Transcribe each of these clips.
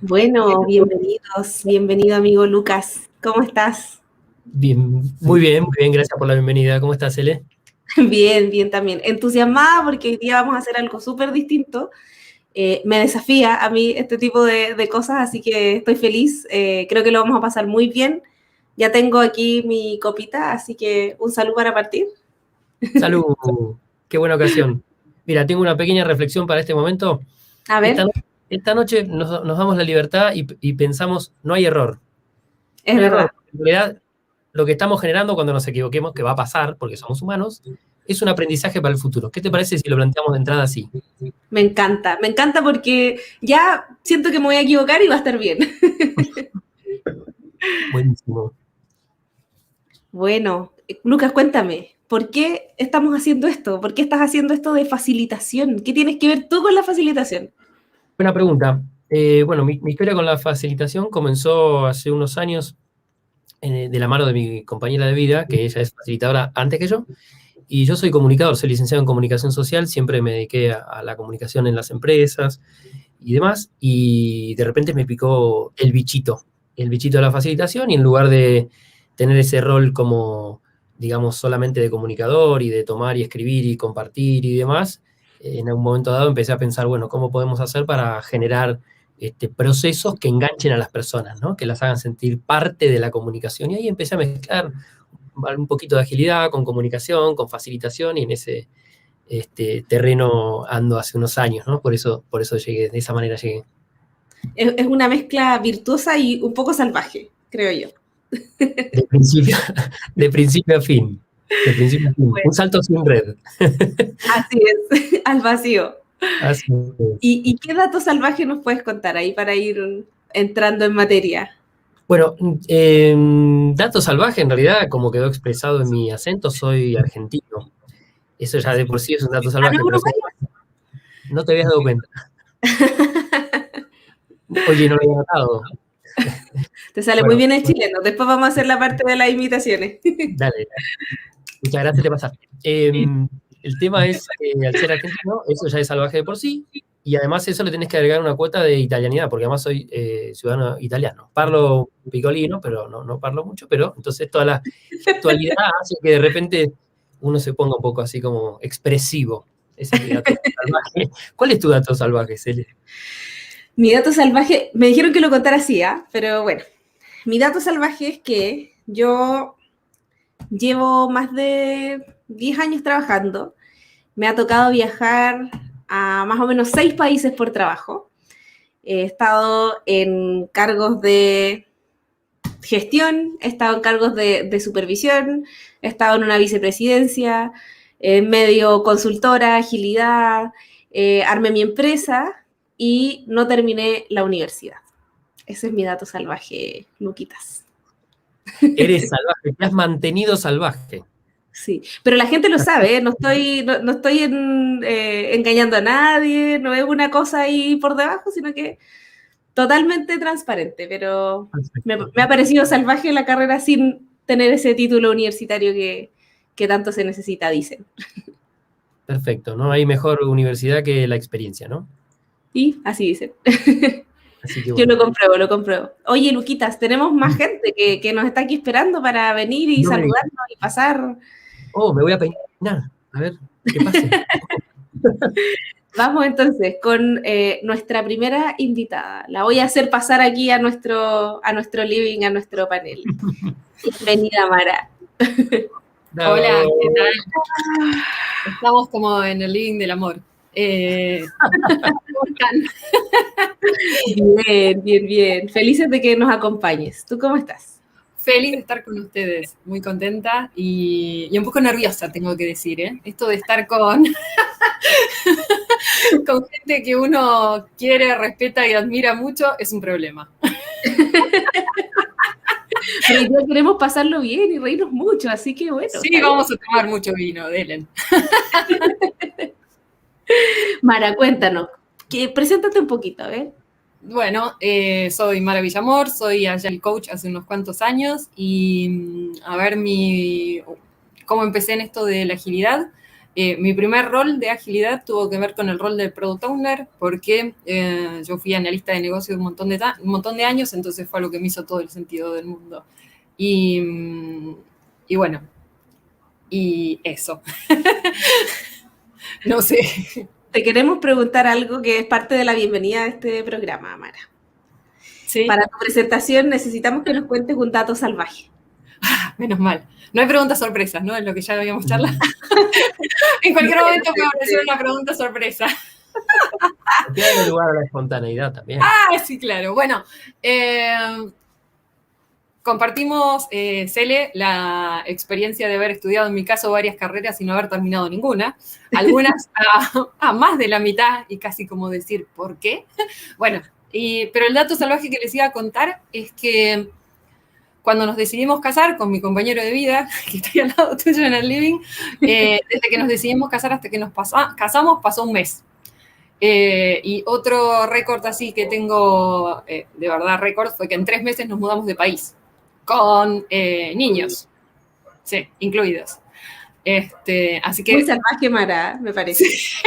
Bueno, bienvenido amigo Lucas. ¿Cómo estás? Bien, muy bien, gracias por la bienvenida. ¿Cómo estás, Ele? Bien también. Entusiasmada porque hoy día vamos a hacer algo súper distinto. Me desafía a mí este tipo de cosas, así que estoy feliz. Creo que lo vamos a pasar muy bien. Ya tengo aquí mi copita, así que un saludo para partir. Salud, qué buena ocasión. Mira, tengo una pequeña reflexión para este momento. A Esta, ver, no- esta noche nos damos la libertad y pensamos, no hay error. es No hay verdad. error. En realidad, lo que estamos generando cuando nos equivoquemos, que va a pasar porque somos humanos, es un aprendizaje para el futuro. ¿Qué te parece si lo planteamos de entrada así? Me encanta porque ya siento que me voy a equivocar y va a estar bien. Buenísimo. Bueno, Lucas, cuéntame, ¿por qué estamos haciendo esto? ¿Por qué estás haciendo esto de facilitación? ¿Qué tienes que ver tú con la facilitación? Buena pregunta. Bueno, mi historia con la facilitación comenzó hace unos años de la mano de mi compañera de vida, que ella es facilitadora antes que yo, y yo soy comunicador, soy licenciado en comunicación social, siempre me dediqué a la comunicación en las empresas y demás, y de repente me picó el bichito de la facilitación, y en lugar de tener ese rol como, digamos, solamente de comunicador y de tomar y escribir y compartir y demás, en un momento dado empecé a pensar, bueno, ¿cómo podemos hacer para generar procesos que enganchen a las personas, ¿no? Que las hagan sentir parte de la comunicación? Y ahí empecé a mezclar un poquito de agilidad con comunicación, con facilitación, y en ese terreno ando hace unos años, ¿no? Por eso llegué, de esa manera llegué. Es una mezcla virtuosa y un poco salvaje, creo yo. De principio, de principio a fin. De principio a fin. Un Bueno, salto sin red. así es, al vacío. Así es. ¿Y qué datos salvajes nos puedes contar ahí para ir entrando en materia? Bueno, dato salvaje, en realidad, como quedó expresado en mi acento, soy argentino. Eso ya de por sí es un dato Ah, no, salvaje, pero uruguayo. no te habías dado cuenta. Oye, no lo había notado. Te sale muy Bueno, bien el chileno. Después vamos a hacer la parte de las imitaciones. dale. Muchas gracias, te pasaste. El tema es que al ser argentino, eso ya es salvaje de por sí, y además eso le tenés que agregar una cuota de italianidad, porque además soy ciudadano italiano. Parlo picolino, pero no parlo mucho, pero entonces toda la gestualidad hace que de repente uno se ponga un poco así como expresivo. Ese es mi dato salvaje. ¿Cuál es tu dato salvaje, Cele? Mi dato salvaje, me dijeron que lo contara así, ¿ah? Pero bueno, mi dato salvaje es que yo llevo más de 10 años trabajando. Me ha tocado viajar a más o menos 6 países por trabajo. He estado en cargos de gestión, he estado en cargos de supervisión, he estado en una vicepresidencia, en medio consultora, agilidad, armé mi empresa y no terminé la universidad. Ese es mi dato salvaje, Luquitas. Eres salvaje, te has mantenido salvaje. Sí, pero la gente lo sabe, ¿eh? No estoy engañando a nadie, no es una cosa ahí por debajo, sino que totalmente transparente, pero Perfecto. me ha parecido salvaje la carrera sin tener ese título universitario que tanto se necesita, dicen. Perfecto, no hay mejor universidad que la experiencia, ¿no? Y así dicen. Así que Yo bueno. lo compruebo. Oye, Luquitas, tenemos más gente que nos está aquí esperando para venir y No me digas. saludarnos y pasar. Oh, me voy a peinar. A ver, que pase. Vamos entonces con nuestra primera invitada. La voy a hacer pasar aquí a nuestro living, a nuestro panel. Bienvenida, Mara. Hola, No. ¿qué tal? Estamos como en el living del amor. ¿Cómo están? Bien. Felices de que nos acompañes. ¿Tú cómo estás? Feliz de estar con ustedes, muy contenta y un poco nerviosa, tengo que decir, ¿eh? Esto de estar con gente que uno quiere, respeta y admira mucho es un problema. Pero hoy día queremos pasarlo bien y reírnos mucho, así que bueno. Sí, vamos a tomar mucho vino, Delen. Mara, cuéntanos. Preséntate un poquito, a ver. Bueno, soy Mara Villamor, soy Agile Coach hace unos cuantos años y a ver cómo empecé en esto de la agilidad. Mi primer rol de agilidad tuvo que ver con el rol del Product Owner, porque yo fui analista de negocio un montón de años, entonces fue algo que me hizo todo el sentido del mundo. Y bueno, y eso. No sé. Te queremos preguntar algo que es parte de la bienvenida de este programa, Amara. ¿Sí? Para tu presentación necesitamos que nos cuentes un dato salvaje. Menos mal. No hay preguntas sorpresas, ¿no? Es lo que ya habíamos charlado. En cualquier momento puede aparecer una pregunta sorpresa. Hay que darle lugar a la espontaneidad también. Ah, sí, claro. Bueno, compartimos, Cele, la experiencia de haber estudiado, en mi caso, varias carreras y no haber terminado ninguna. Algunas a más de la mitad y casi como decir, ¿por qué? Bueno, pero el dato salvaje que les iba a contar es que cuando nos decidimos casar con mi compañero de vida, que estoy al lado tuyo en el living, desde que nos decidimos casar hasta que nos casamos, pasó un mes. Y otro récord así que tengo, de verdad récord, fue que en 3 meses nos mudamos de país, con niños, sí, incluidos. Así que... Muy salvaje, Mara, me parece. Sí.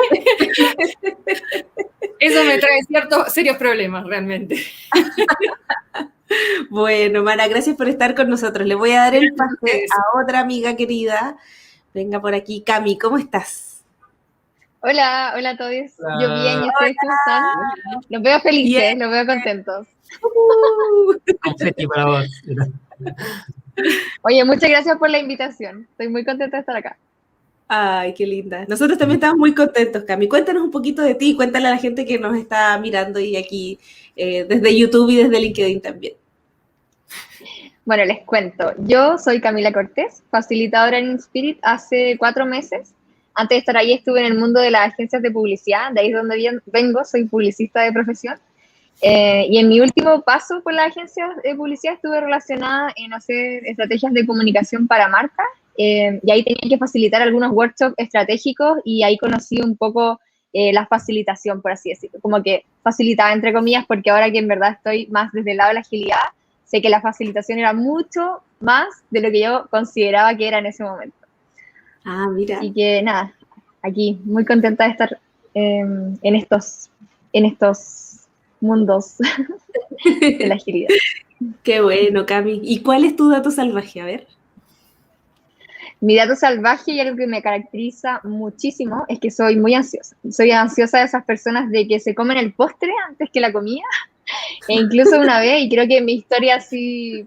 Eso me trae serios problemas, realmente. Bueno, Mara, gracias por estar con nosotros. Le voy a dar el pase a otra amiga querida. Venga por aquí, Cami, ¿cómo estás? Hola, hola a todos. Hola. Yo bien, ¿y ustedes cómo están? Los veo felices, los veo contentos. Confeti para vos. Oye, muchas gracias por la invitación. Estoy muy contenta de estar acá. Ay, qué linda. Nosotros también estamos muy contentos, Cami. Cuéntanos un poquito de ti, cuéntale a la gente que nos está mirando y aquí desde YouTube y desde LinkedIn también. Bueno, les cuento. Yo soy Camila Cortés, facilitadora en Inspirit hace 4 meses. Antes de estar ahí estuve en el mundo de las agencias de publicidad, de ahí es donde vengo, soy publicista de profesión. Y en mi último paso por las agencias de publicidad estuve relacionada en hacer estrategias de comunicación para marcas, y ahí tenía que facilitar algunos workshops estratégicos y ahí conocí un poco la facilitación, por así decirlo, como que facilitaba entre comillas, porque ahora que en verdad estoy más desde el lado de la agilidad, sé que la facilitación era mucho más de lo que yo consideraba que era en ese momento. Ah, mira. Así que nada, aquí muy contenta de estar en estos mundos de la agilidad. Qué bueno, Cami. ¿Y cuál es tu dato salvaje? A ver. Mi dato salvaje y algo que me caracteriza muchísimo es que soy muy ansiosa. Soy ansiosa de esas personas de que se comen el postre antes que la comida. E incluso una vez, y creo que mi historia así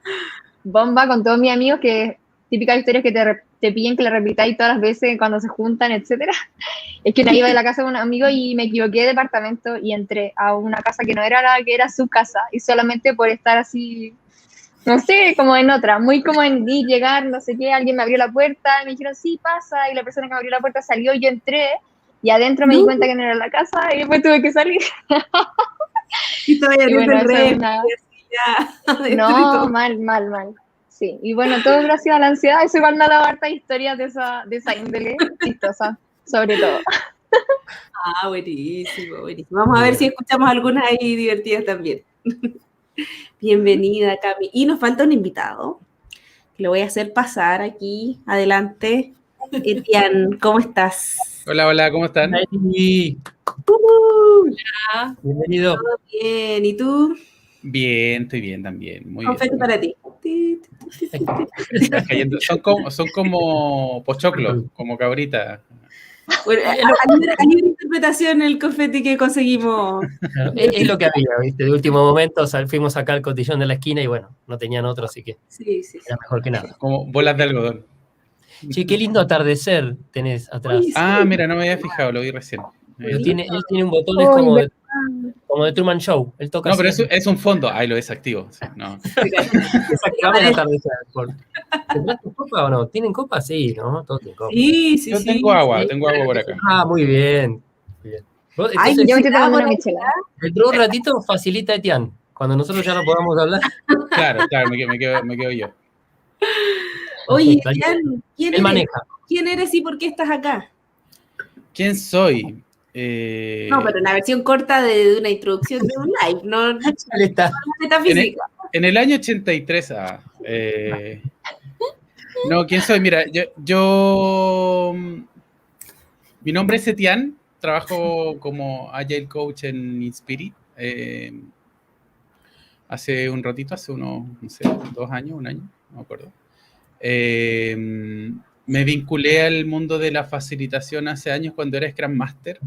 bomba con todos mis amigos, que típicas historias que te piden que la repitáis todas las veces cuando se juntan, etcétera. Es que una iba de la casa de un amigo y me equivoqué de departamento y entré a una casa que no era la que era su casa, y solamente por estar así, no sé, como en otra, muy como en ir, llegar, no sé qué, alguien me abrió la puerta y me dijeron, sí, pasa, y la persona que me abrió la puerta salió y yo entré, y adentro me di cuenta que no era la casa y después tuve que salir. Y todavía Y bueno, eso es una... No, mal. Sí, y bueno, todo gracias a la ansiedad. Eso igual me ha dado harta historias de esa índole chistosa, sobre todo. Ah, buenísimo. Vamos a ver si escuchamos algunas ahí divertidas también. Bienvenida, Cami. Y nos falta un invitado, que lo voy a hacer pasar aquí, adelante. Etienne, ¿cómo estás? Hola, ¿cómo están? Hola. Bienvenido. Todo bien, ¿y tú? Bien, estoy bien también, muy Confeti bien. para ti. Están cayendo. Son como pochoclos, como cabrita. Bueno, hay una interpretación en el confeti que conseguimos. Es lo que había, ¿viste? De último momento fuimos acá al cotillón de la esquina y bueno, no tenían otro, así que Sí. era mejor que nada. Como bolas de algodón. Che, qué lindo atardecer tenés atrás. Uy, sí. Ah, mira, no me había fijado, lo vi recién. Él tiene un botón, es como de Truman Show. Él toca No, pero así. es un fondo. Ahí lo desactivo. Sí, no. Desactivame el atardecer. ¿Tendrás tu copa o no? ¿Tienen copa? Sí, ¿no? Todos tienen copa. Sí. Yo tengo agua por acá. Ah, muy bien. Vos, Ay, entonces, Yo me estoy tomando por una ahí. michelada. dentro de un ratito facilita Etienne. Cuando nosotros ya no podamos hablar. Claro, me quedo yo. Oye, Perfecto. Etienne, Él maneja. ¿Quién eres y por qué estás acá? ¿Quién soy? No, pero en la versión corta de una introducción de un live, no Él está. metafísica. En el año 83, no, ¿quién soy? Mira, yo Mi nombre es Etienne, trabajo como Agile Coach en Inspirit. Hace un ratito, hace unos, no sé, 2 años, 1 año, no me acuerdo. Me vinculé al mundo de la facilitación hace años cuando era Scrum Master.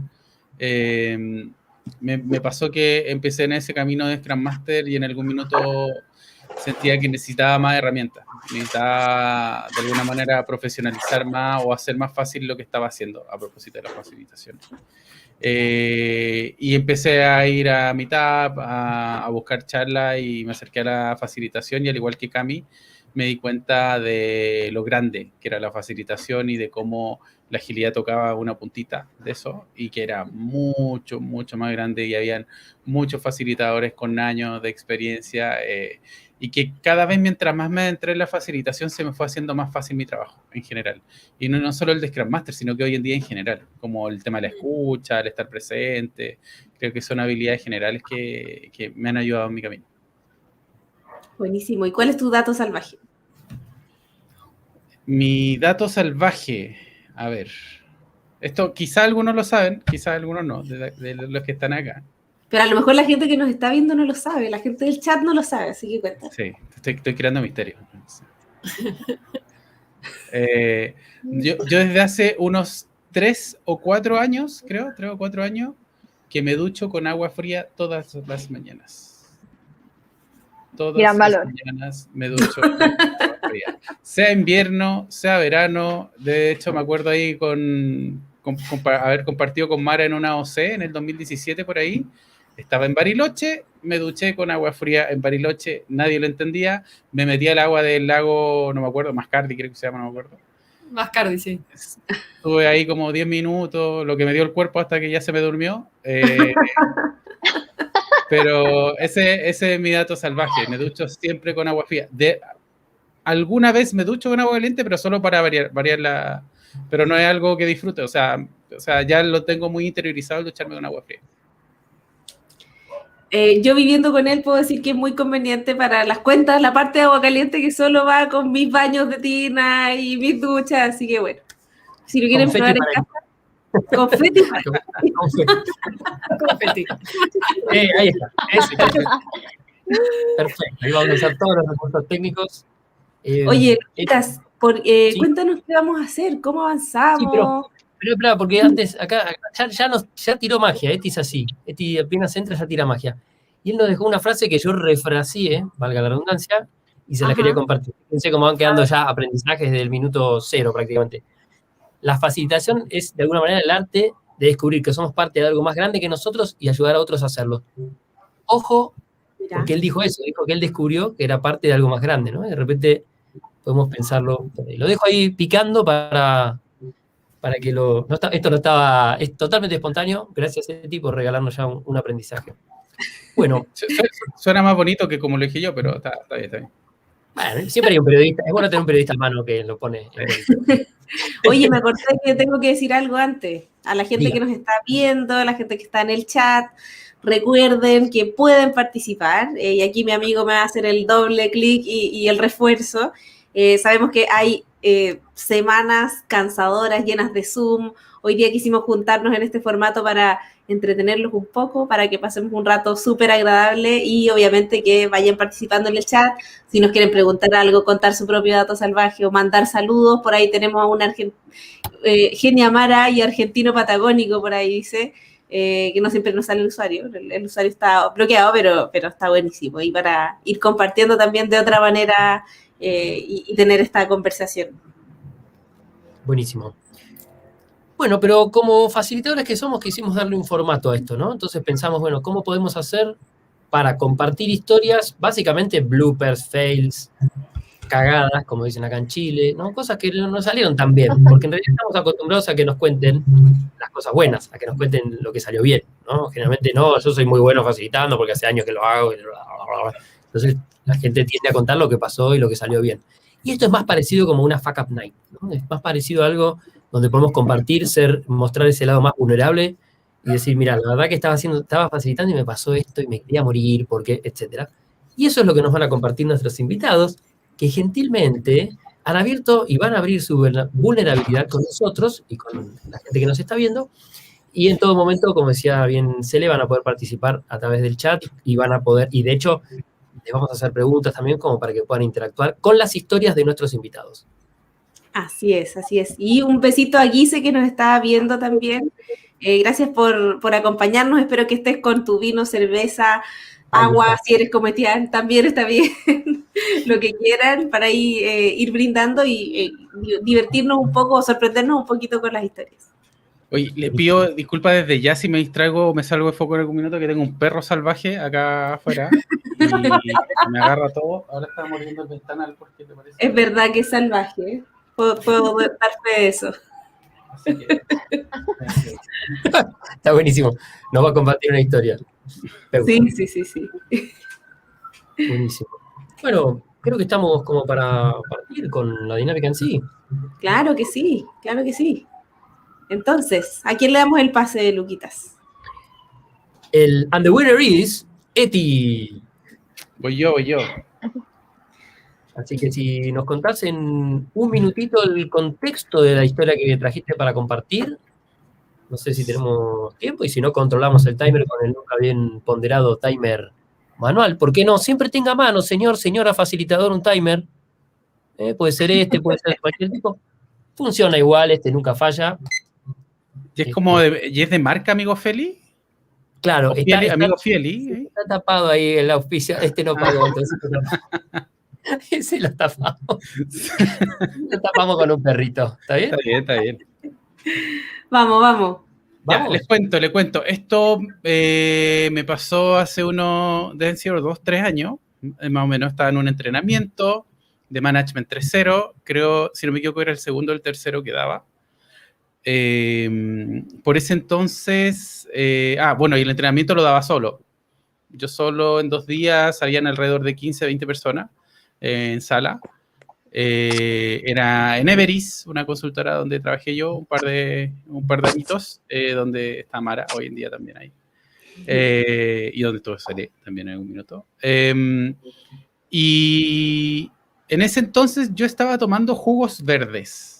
Me pasó que empecé en ese camino de Scrum Master y en algún minuto sentía que necesitaba más herramientas. Necesitaba de alguna manera profesionalizar más o hacer más fácil lo que estaba haciendo a propósito de la facilitación. Y empecé a ir a Meetup, a buscar charlas y me acerqué a la facilitación y al igual que Cami, me di cuenta de lo grande que era la facilitación y de cómo la agilidad tocaba una puntita de eso y que era mucho, mucho más grande y habían muchos facilitadores con años de experiencia y que cada vez mientras más me entré en la facilitación se me fue haciendo más fácil mi trabajo en general. Y no solo el de Scrum Master, sino que hoy en día en general, como el tema de la escucha, el estar presente, creo que son habilidades generales que me han ayudado en mi camino. Buenísimo. ¿Y cuál es tu dato salvaje? Mi dato salvaje, a ver, esto quizá algunos lo saben, quizá algunos no, de los que están acá. Pero a lo mejor la gente que nos está viendo no lo sabe, la gente del chat no lo sabe, así que cuenta. Sí, estoy creando misterio. Yo desde hace unos 3 o 4 años, creo, 3 o 4 años, que me ducho con agua fría todas las mañanas. Todas Gran las valor. mañanas me ducho con agua fría. Sea invierno, sea verano. De hecho, me acuerdo ahí con haber compartido con Mara en una OC en el 2017 por ahí. Estaba en Bariloche, me duché con agua fría en Bariloche, nadie lo entendía. Me metí al agua del lago, no me acuerdo, Mascardi creo que se llama, no me acuerdo. Mascardi, sí. Estuve ahí como 10 minutos, lo que me dio el cuerpo hasta que ya se me durmió. Pero ese es mi dato salvaje. Me ducho siempre con agua fría. Alguna vez me ducho con agua caliente, pero solo para variar la... Pero no es algo que disfrute. O sea, ya lo tengo muy interiorizado el ducharme con agua fría. Yo viviendo con él puedo decir que es muy conveniente para las cuentas, la parte de agua caliente que solo va con mis baños de tina y mis duchas, así que bueno, si lo quieren probar en casa, confeti para Confeti. Ahí está. Perfecto. Ahí vamos a usar todos los recursos técnicos. Oye, Lucas, ¿sí? Cuéntanos qué vamos a hacer, cómo avanzamos. Sí, pero porque antes, acá ya tiró magia. Eti es así. Eti apenas entra ya tira magia. Y él nos dejó una frase que yo refraseé, valga la redundancia, y se la quería compartir. Fíjense cómo van quedando ya aprendizajes desde el minuto 0 prácticamente. La facilitación es, de alguna manera, el arte de descubrir que somos parte de algo más grande que nosotros y ayudar a otros a hacerlo. Ojo, porque él dijo eso, dijo que él descubrió que era parte de algo más grande, ¿no? De repente podemos pensarlo. Lo dejo ahí picando para que esto no estaba, es totalmente espontáneo. Gracias, Eti, por regalarnos ya un aprendizaje. Bueno. Suena más bonito que como lo dije yo, pero está bien. Bueno, siempre hay un periodista. Es bueno tener un periodista a mano que lo pone en Oye, me acordé que tengo que decir algo antes. A la gente que nos está viendo, a la gente que está en el chat, recuerden que pueden participar. Y aquí mi amigo me va a hacer el doble clic y el refuerzo. Sabemos que hay semanas cansadoras, llenas de Zoom. Hoy día quisimos juntarnos en este formato para entretenerlos un poco, para que pasemos un rato súper agradable y obviamente que vayan participando en el chat. Si nos quieren preguntar algo, contar su propio dato salvaje o mandar saludos, por ahí tenemos a una Genia Mara y argentino patagónico, por ahí dice, que no siempre nos sale el usuario. El usuario está bloqueado, pero está buenísimo. Y para ir compartiendo también de otra manera y tener esta conversación. Buenísimo. Bueno, pero como facilitadores que somos, quisimos darle un formato a esto, ¿no? Entonces pensamos, bueno, ¿cómo podemos hacer para compartir historias? Básicamente bloopers, fails, cagadas, como dicen acá en Chile, ¿no? Cosas que no salieron tan bien, porque en realidad estamos acostumbrados a que nos cuenten las cosas buenas, a que nos cuenten lo que salió bien, ¿no? Generalmente no, yo soy muy bueno facilitando porque hace años que lo hago. Entonces la gente tiende a contar lo que pasó y lo que salió bien. Y esto es más parecido como una fuck up night, ¿no? Es más parecido a algo donde podemos compartir, mostrar ese lado más vulnerable y decir, mira, la verdad que estaba facilitando y me pasó esto y me quería morir, porque, etcétera. Y eso es lo que nos van a compartir nuestros invitados, que gentilmente han abierto y van a abrir su vulnerabilidad con nosotros y con la gente que nos está viendo. Y en todo momento, como decía bien Cele, van a poder participar a través del chat y van a poder, y de hecho, les vamos a hacer preguntas también como para que puedan interactuar con las historias de nuestros invitados. Así es, así es. Y un besito a Guise que nos está viendo también. Gracias por acompañarnos. Espero que estés con tu vino, cerveza, agua, si eres cometián, también está bien. Lo que quieran para ahí, ir brindando y divertirnos un poco, sorprendernos un poquito con las historias. Oye, le pido disculpas desde ya si me distraigo o me salgo de foco en algún minuto, que tengo un perro salvaje acá afuera y me agarra todo. Ahora está mordiendo el ventanal porque te parece. Es verdad que es salvaje, ¿eh? Puedo dar fe de eso. Así que, Está buenísimo. Nos va a compartir una historia. Sí. Buenísimo. Bueno, creo que estamos como para partir con la dinámica en sí. Claro que sí, claro que sí. Entonces, ¿a quién le damos el pase, Luquitas? And the winner is Eti. voy yo. Así que si nos contás en un minutito el contexto de la historia que trajiste para compartir, no sé si tenemos tiempo, y si no, controlamos el timer con el nunca bien ponderado timer manual. ¿Por qué no? Siempre tenga a mano, señora facilitador, un timer. Puede ser puede ser de cualquier tipo. Funciona igual, nunca falla. ¿Y es como y es de marca, amigo Feli? Claro, amigo Fieli. Está tapado ahí el auspicio. No pagó, entonces. Ese lo tapamos. Lo tapamos con un perrito. ¿Está bien? Está bien. Vamos. Ya, les cuento. Esto me pasó hace deben ser 2, 3 años. Más o menos estaba en un entrenamiento de Management 3.0. Creo, si no me equivoco, era el segundo o el tercero que daba. Por ese entonces, y el entrenamiento lo daba solo. Yo solo en 2 días habían alrededor de 15, 20 personas en sala. Era en Everis, una consultora donde trabajé yo un par de añitos, donde está Mara hoy en día también ahí. Y donde estuve Sole también en algún minuto. Y en ese entonces yo estaba tomando jugos verdes.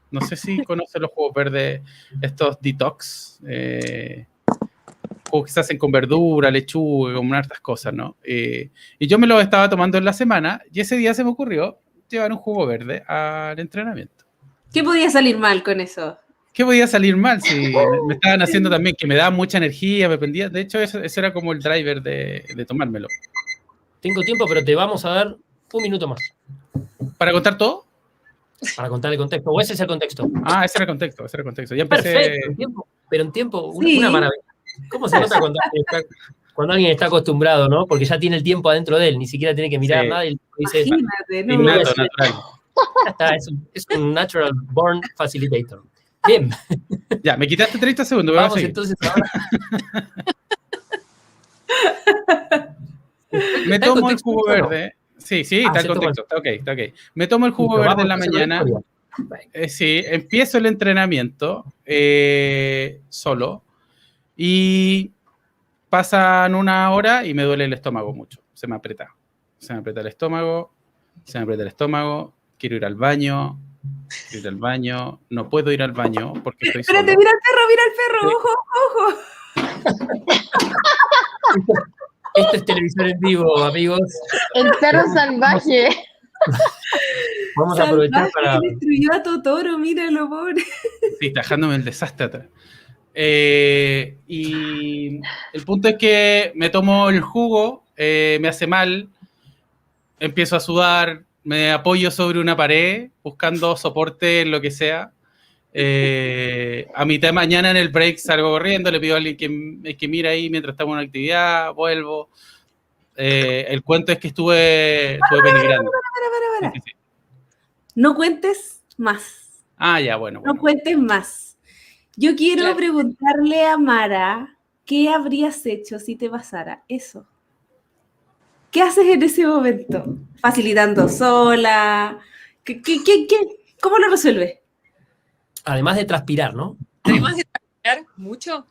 No sé si conocen los jugos verdes, estos detox, jugos que se hacen con verdura, lechuga, con hartas cosas, ¿no? Y yo me los estaba tomando en la semana y ese día se me ocurrió llevar un jugo verde al entrenamiento. ¿Qué podía salir mal con eso? ¿Qué podía salir mal? Si me estaban haciendo también, que me daba mucha energía, me prendía. De hecho, eso era como el driver de tomármelo. Tengo tiempo, pero te vamos a dar un minuto más. ¿Para contar todo? Para contar el contexto. ¿O ese es el contexto? Ese era el contexto. Ya empecé. Perfecto, pero en tiempo, sí. Una maravilla. ¿Cómo se nota cuando alguien está acostumbrado, ¿no? Porque ya tiene el tiempo adentro de él, ni siquiera tiene que mirar nada y dice. Imagínate, ¿no? Innato, natural. Ya está, es un natural born facilitator. Bien. Ya, me quitaste 30 segundos. Vamos entonces ahora. Me tomo el jugo verde. Sí, está el contexto. Está ok. Me tomo el jugo verde en la mañana. Sí, empiezo el entrenamiento solo. Y pasan 1 hora y me duele el estómago mucho. Se me aprieta el estómago. Quiero ir al baño. No puedo ir al baño porque estoy solo. Espérate, mira el perro. Ojo. Esto es televisión en vivo, amigos. El perro salvaje. Vamos a aprovechar para. Destruyó a Totoro, míralo, pobre. Sí, dejándome el desastre atrás. Y el punto es que me tomo el jugo, me hace mal, empiezo a sudar, me apoyo sobre una pared buscando soporte en lo que sea. A mitad de mañana en el break salgo corriendo, le pido a alguien que mire ahí mientras estamos en una actividad, vuelvo. El cuento es que estuve peligrando. Sí. No cuentes más. Ya, bueno. No cuentes más. Yo quiero preguntarle a Mara, ¿qué habrías hecho si te pasara eso? ¿Qué haces en ese momento? ¿Facilitando sola? ¿Cómo lo resuelves? Además de transpirar, ¿no? Además de transpirar mucho,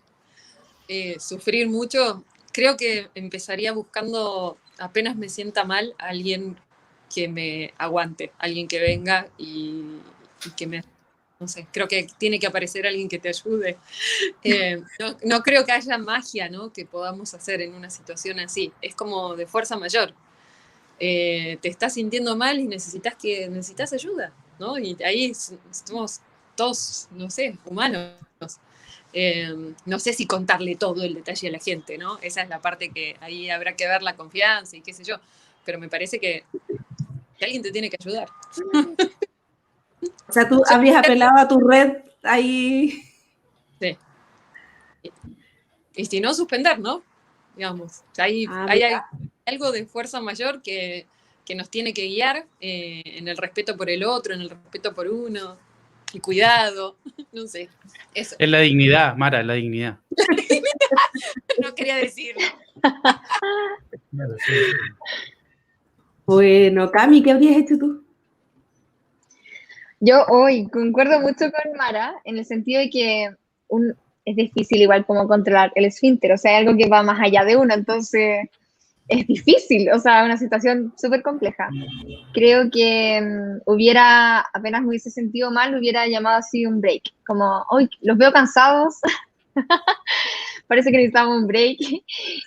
sufrir mucho, creo que empezaría buscando, apenas me sienta mal, a alguien que me aguante, alguien que venga y que me... No sé, creo que tiene que aparecer alguien que te ayude. No creo que haya magia, ¿no?, que podamos hacer en una situación así. Es como de fuerza mayor. Te estás sintiendo mal y necesitas ayuda, ¿no? Y ahí somos todos, no sé, humanos. No sé si contarle todo el detalle a la gente, ¿no? Esa es la parte que ahí habrá que ver la confianza y qué sé yo. Pero me parece que alguien te tiene que ayudar. O sea, tú habrías apelado a tu red ahí. Sí. Y si no, suspender, ¿no? Digamos, hay algo de fuerza mayor que nos tiene que guiar en el respeto por el otro, en el respeto por uno, y cuidado, no sé. Eso. Es la dignidad, Mara, es la dignidad. No quería decirlo. Claro, sí. Bueno, Cami, ¿qué habrías hecho tú? Yo hoy concuerdo mucho con Mara en el sentido de que es difícil igual como controlar el esfínter, o sea, hay algo que va más allá de uno, entonces es difícil, o sea, una situación súper compleja. Creo que apenas me hubiese sentido mal, hubiera llamado así un break, como, hoy los veo cansados, parece que necesitamos un break,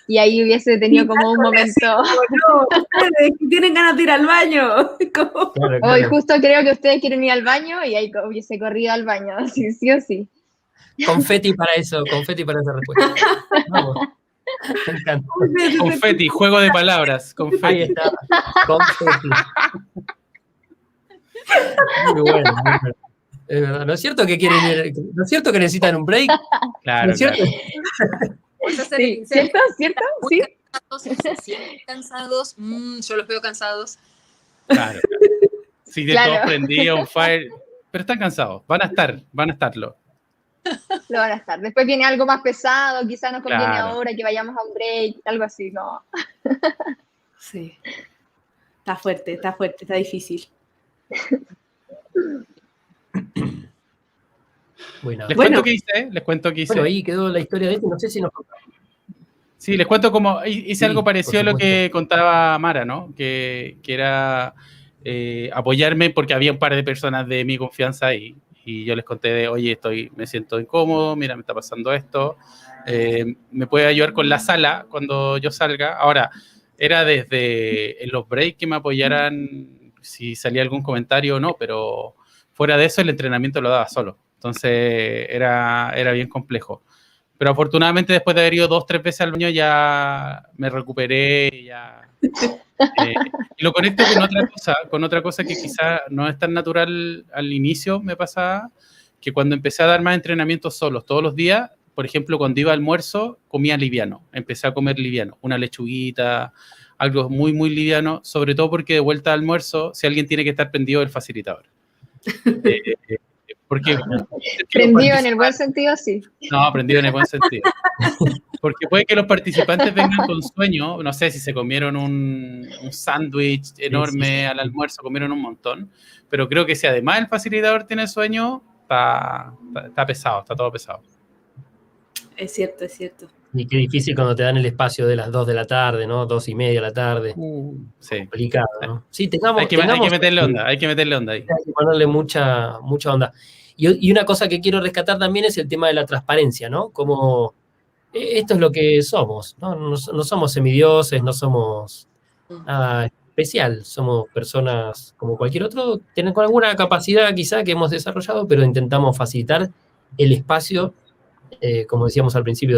y ahí hubiese tenido como un momento... No, ustedes que tienen ganas de ir al baño. Claro, Hoy claro. justo creo que ustedes quieren ir al baño, y ahí hubiese corrido al baño, sí o sí. Confeti para eso, confeti para esa respuesta. Vamos. Me encanta. Confeti, juego de palabras, Ahí confeti. está. Confeti. Muy bueno, muy bueno. Es verdad. ¿No es cierto que quieren ir? ¿No es cierto que necesitan un break? Claro, ¿No es cierto? claro. Puedes hacer el Sí, incendio. ¿cierto? Muy Sí. cansados, se sienten cansados. Yo los veo cansados. Claro. Sí, de Claro. todos prendidos, on fire. Pero están cansados, van a estarlo. Lo van a estar. Después viene algo más pesado, quizás nos conviene Claro. ahora que vayamos a un break, algo así, ¿no? Sí. Está fuerte, está difícil. Bueno, Les Bueno. cuento qué hice. bueno, ahí quedó la historia de este. No sé si nos Sí, les cuento cómo hice Sí, algo parecido a por lo que supuesto. contaba Mara, ¿no? Que era apoyarme porque había un par de personas de mi confianza ahí. Y yo les conté de, oye, me siento incómodo, mira, me está pasando esto. ¿Me puede ayudar con la sala cuando yo salga? Ahora, era desde en los breaks que me apoyaran si salía algún comentario o no, pero fuera de eso el entrenamiento lo daba solo. Entonces era bien complejo. Pero afortunadamente después de haber ido 2 o 3 veces al baño ya me recuperé, ya... y lo conecto con otra cosa que quizá no es tan natural al inicio me pasaba, que cuando empecé a dar más entrenamientos solos todos los días, por ejemplo, cuando iba al almuerzo, comía liviano, empecé a comer liviano, una lechuguita, algo muy, muy liviano, sobre todo porque de vuelta al almuerzo, si alguien tiene que estar prendido, el facilitador. Porque Prendido en el buen sentido, sí. no, prendido en el buen sentido. Porque puede que los participantes vengan con sueño, no sé si se comieron un sándwich enorme al almuerzo, comieron un montón, pero creo que si además el facilitador tiene sueño, está pesado, está todo pesado. Es cierto, es cierto. Y qué difícil cuando te dan el espacio de las 2 de la tarde, ¿no? 2:30 de la tarde. Sí. Complicado, ¿no? Sí, Hay que meterle onda, hay que meterle onda ahí. Hay que ponerle mucha onda. Y una cosa que quiero rescatar también es el tema de la transparencia, ¿no? Como esto es lo que somos, ¿no? No somos semidioses, no somos nada especial, somos personas como cualquier otro, tienen con alguna capacidad quizá que hemos desarrollado, pero intentamos facilitar el espacio, como decíamos al principio,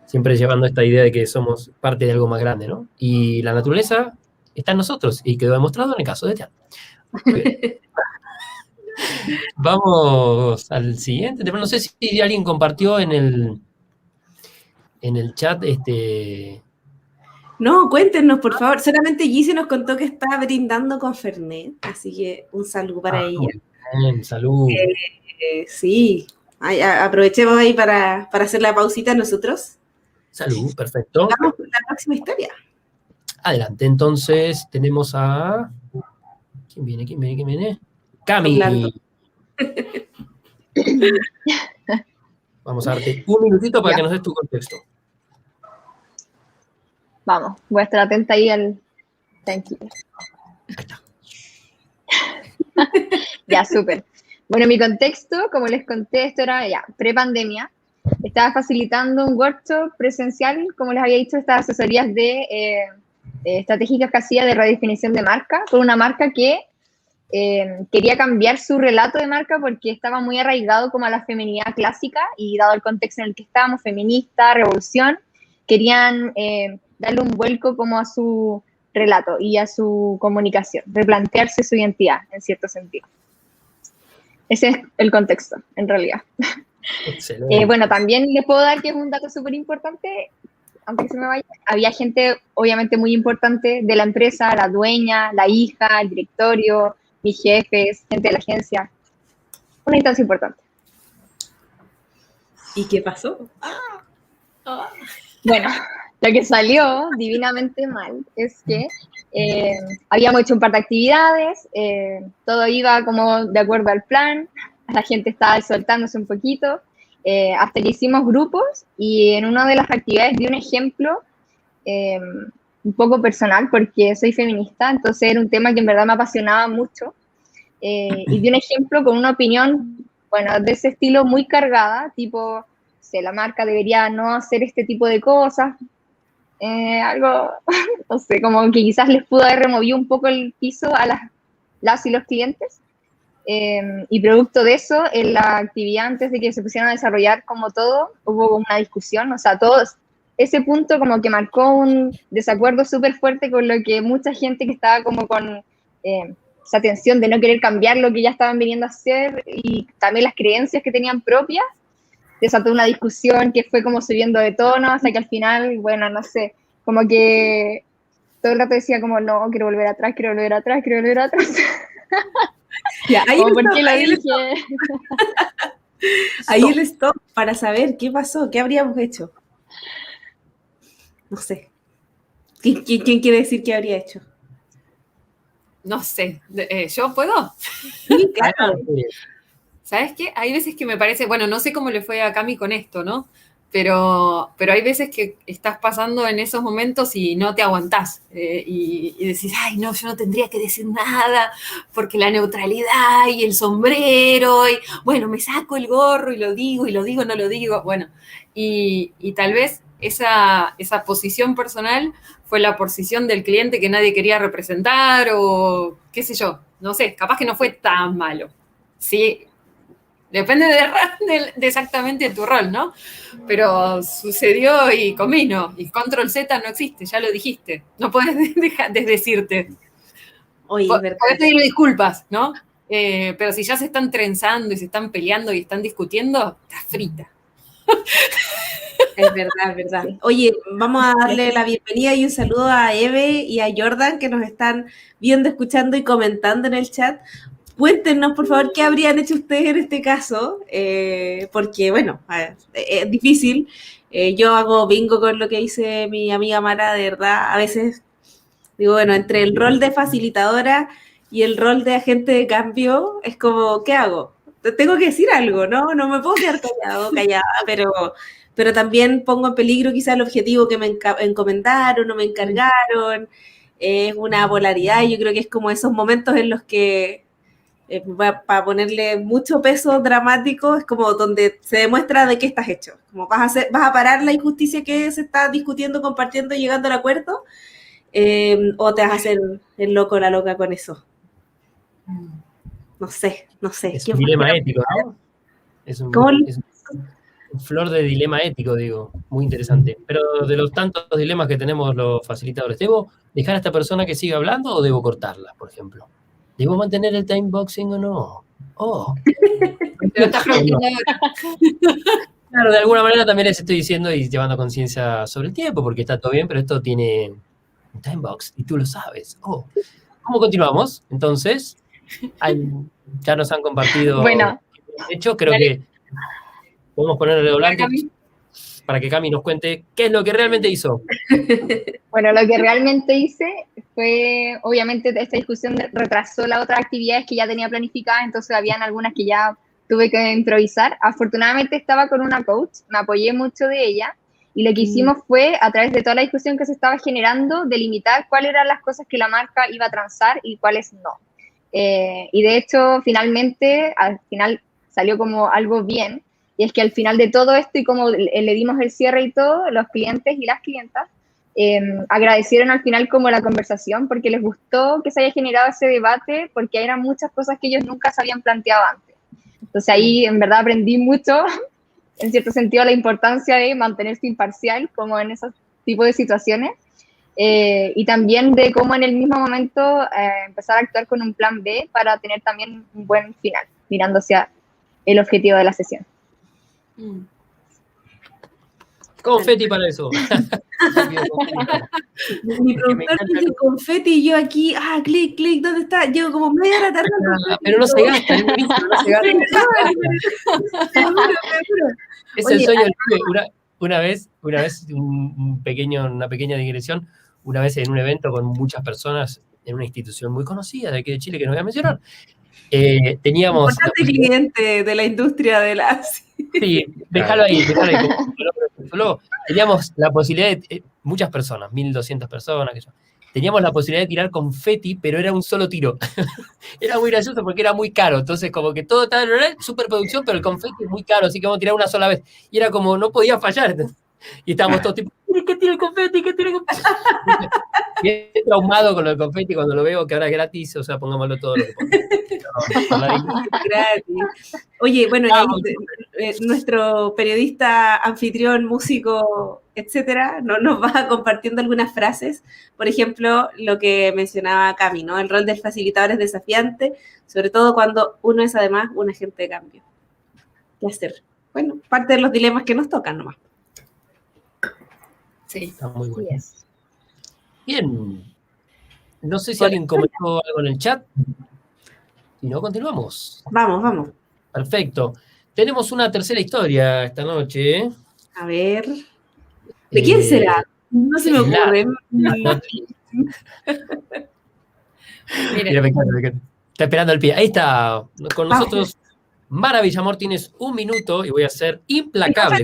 siempre llevando esta idea de que somos parte de algo más grande, ¿no? Y la naturaleza está en nosotros, y quedó demostrado en el caso de Tian. Vamos al siguiente. No sé si alguien compartió en el chat No, cuéntenos, por favor. Solamente Gise nos contó que está brindando con Fernet, así que un saludo para ella. Bien, salud. Sí, aprovechemos ahí para hacer la pausita nosotros. Salud, perfecto. Vamos con la próxima historia. Adelante, entonces tenemos a... ¿Quién viene? Cami. Orlando. Vamos a darte un minutito para que nos des tu contexto. Vamos, voy a estar atenta ahí al... Tranquila. Ahí está. Ya, súper. Bueno, mi contexto, como les conté, esto era ya pre-pandemia. Estaba facilitando un workshop presencial, como les había dicho, estas asesorías de estratégicas que hacía de redefinición de marca, por una marca que quería cambiar su relato de marca porque estaba muy arraigado como a la feminidad clásica y dado el contexto en el que estábamos, feminista, revolución, querían darle un vuelco como a su relato y a su comunicación, replantearse su identidad en cierto sentido. Ese es el contexto, en realidad. Excelente. Bueno, también les puedo dar que es un dato súper importante, aunque se me vaya. Había gente, obviamente, muy importante de la empresa, la dueña, la hija, el directorio, mis jefes, gente de la agencia. Una instancia importante. ¿Y qué pasó? Bueno, lo que salió divinamente mal es que habíamos hecho un par de actividades, todo iba como de acuerdo al plan, la gente estaba soltándose un poquito, hasta que hicimos grupos y en una de las actividades di un ejemplo un poco personal porque soy feminista, entonces era un tema que en verdad me apasionaba mucho y di un ejemplo con una opinión, bueno, de ese estilo muy cargada, tipo, si la marca debería no hacer este tipo de cosas, algo, no sé, como que quizás les pudo haber removido un poco el piso a las y los clientes. Y producto de eso, en la actividad, antes de que se pusieran a desarrollar como todo, hubo una discusión, o sea, todos, ese punto como que marcó un desacuerdo súper fuerte con lo que mucha gente que estaba como con esa tensión de no querer cambiar lo que ya estaban viniendo a hacer y también las creencias que tenían propias, desató una discusión que fue como subiendo de tono hasta que al final, bueno, no sé, como que todo el rato decía como, no, quiero volver atrás, quiero volver atrás, quiero volver atrás. Ya, ahí Como, el ¿por qué stop, lo ahí el dije? stop, ahí el stop para saber qué pasó, qué habríamos hecho. No sé. ¿Quién quiere decir qué habría hecho? No sé, ¿yo puedo? Sí, claro. ¿Sabes qué? Hay veces que me parece, bueno, no sé cómo le fue a Cami con esto, ¿no? Pero hay veces que estás pasando en esos momentos y no te aguantás y decís, ay, no, yo no tendría que decir nada porque la neutralidad y el sombrero y, bueno, me saco el gorro y lo digo, no lo digo, bueno, y tal vez esa posición personal fue la posición del cliente que nadie quería representar o qué sé yo, no sé, capaz que no fue tan malo. Sí, depende de exactamente tu rol, ¿no? Pero sucedió y comino. Y control Z no existe, ya lo dijiste. No puedes dejar de decirte. Oye, es verdad. Podés pedirle disculpas, ¿no? Pero si ya se están trenzando y se están peleando y están discutiendo, estás frita. Es verdad, es verdad. Sí. Oye, vamos a darle la bienvenida y un saludo a Eve y a Jordan que nos están viendo, escuchando y comentando en el chat. Cuéntenos, por favor, qué habrían hecho ustedes en este caso, porque, bueno, es difícil. Yo hago bingo con lo que dice mi amiga Mara, de verdad. A veces digo, bueno, entre el rol de facilitadora y el rol de agente de cambio, es como, ¿qué hago? Tengo que decir algo, ¿no? No me puedo quedar callada, pero también pongo en peligro quizás el objetivo que me encomendaron o me encargaron. Es una polaridad y yo creo que es como esos momentos en los que para ponerle mucho peso dramático, es como donde se demuestra de qué estás hecho. Como vas a parar la injusticia que se está discutiendo, compartiendo, llegando al acuerdo, o te vas a hacer el loco, la loca con eso. No sé. Es un dilema ético, ¿no? Es un flor de dilema ético, digo, muy interesante. Pero de los tantos dilemas que tenemos los facilitadores, ¿debo dejar a esta persona que siga hablando o debo cortarla, por ejemplo? ¿Debo mantener el time boxing o no? Oh. Pero estás preguntando Claro, de alguna manera también les estoy diciendo y llevando conciencia sobre el tiempo, porque está todo bien, pero esto tiene un time box y tú lo sabes. Oh. ¿Cómo continuamos? Entonces, ya nos han compartido. Bueno, de hecho, creo que podemos ponerle redoblante para que Cami nos cuente qué es lo que realmente hizo. bueno, lo que realmente hice fue, obviamente, esta discusión retrasó las otras actividades que ya tenía planificadas, entonces habían algunas que ya tuve que improvisar. Afortunadamente estaba con una coach, me apoyé mucho de ella, y lo que hicimos fue, a través de toda la discusión que se estaba generando, delimitar cuáles eran las cosas que la marca iba a transar y cuáles no. Y de hecho, finalmente, al final salió como algo bien, y es que al final de todo esto y como le dimos el cierre y todo, los clientes y las clientas agradecieron al final como la conversación porque les gustó que se haya generado ese debate porque eran muchas cosas que ellos nunca se habían planteado antes. Entonces ahí en verdad aprendí mucho, en cierto sentido, la importancia de mantenerse imparcial como en esos tipos de situaciones. Y también de cómo en el mismo momento empezar a actuar con un plan B para tener también un buen final, mirando hacia el objetivo de la sesión. Confeti para eso. Mi productor dice confeti y yo aquí, clic, clic, ¿dónde está? Llevo como media hora tardando. Pero no se gasta, es buenísimo, no se gasta. Seguro. Es Oye, el sueño del pibe. Una vez una pequeña digresión, una vez en un evento con muchas personas en una institución muy conocida de aquí de Chile, que no voy a mencionar, teníamos... Importante cliente de la industria de la... Sí, déjalo ahí. Teníamos la posibilidad de... muchas personas, 1.200 personas, teníamos la posibilidad de tirar confeti, pero era un solo tiro. Era muy gracioso porque era muy caro. Entonces, como que todo estaba en superproducción, pero el confeti es muy caro, así que vamos a tirar una sola vez. Y era como, no podía fallar. Y estábamos todos tipo, ¿qué tiene el confeti? ¿Qué tiene el confeti? Bien traumado con lo del confeti cuando lo veo, que ahora es gratis, o sea, pongámoslo todo lo que gratis. Oye, bueno, nuestro periodista, anfitrión, músico, etcétera, nos va compartiendo algunas frases. Por ejemplo, lo que mencionaba Cami, ¿no? El rol del facilitador es desafiante, sobre todo cuando uno es además un agente de cambio. ¿Qué hacer? Bueno, parte de los dilemas que nos tocan nomás. Sí. Está muy bueno. Yes. Bien. No sé si alguien comentó algo en el chat. Si no, continuamos. Vamos. Perfecto. Tenemos una tercera historia esta noche. A ver. ¿De quién será? No se me ocurre. Mira, me encanta. Está esperando el pie. Ahí está. Con nosotros, Mara Villamor, tienes 1 minuto y voy a ser implacable.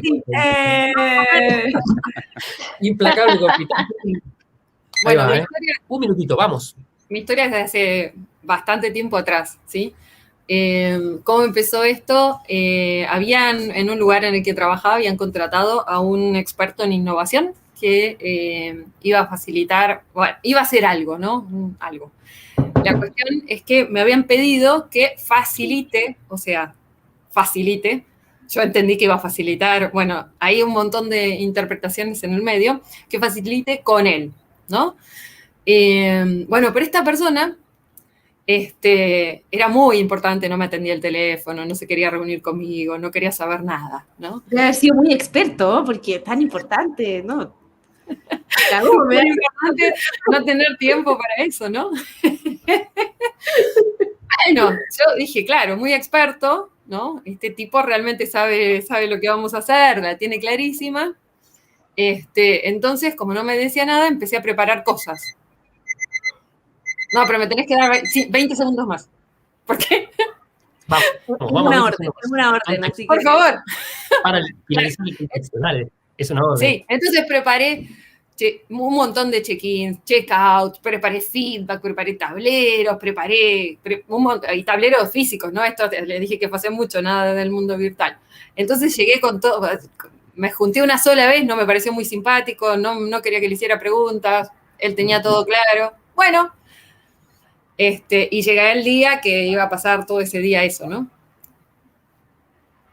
Implacable con Bueno, va, historia, 1 minutito, vamos. Mi historia es de hace bastante tiempo atrás, ¿sí? ¿Cómo empezó esto? En un lugar en el que trabajaba, habían contratado a un experto en innovación que iba a facilitar, bueno, iba a hacer algo, ¿no? Algo. La cuestión es que me habían pedido que facilite, yo entendí que iba a facilitar, bueno, hay un montón de interpretaciones en el medio, que facilite con él, ¿no? Bueno, pero esta persona era muy importante, no me atendía el teléfono, no se quería reunir conmigo, no quería saber nada, ¿no? Debe haber sido muy experto, porque es tan importante, ¿no? Muy importante no tener tiempo para eso, ¿no? Bueno, yo dije, claro, muy experto, ¿no? Este tipo realmente sabe lo que vamos a hacer, la tiene clarísima. Entonces, como no me decía nada, empecé a preparar cosas. No, pero me tenés que dar 20 segundos más. ¿Por qué? Vamos, es una orden, así que... Por favor. Para finalizar el contextual, es una orden. Sí, entonces preparé un montón de check-ins, check-outs, preparé feedback, preparé tableros, y tableros físicos, ¿no? Esto les dije que pasé mucho, nada del mundo virtual. Entonces llegué con todo, me junté una sola vez, no me pareció muy simpático, no quería que le hiciera preguntas, él tenía todo claro. Bueno, y llegué el día que iba a pasar todo ese día eso, ¿no?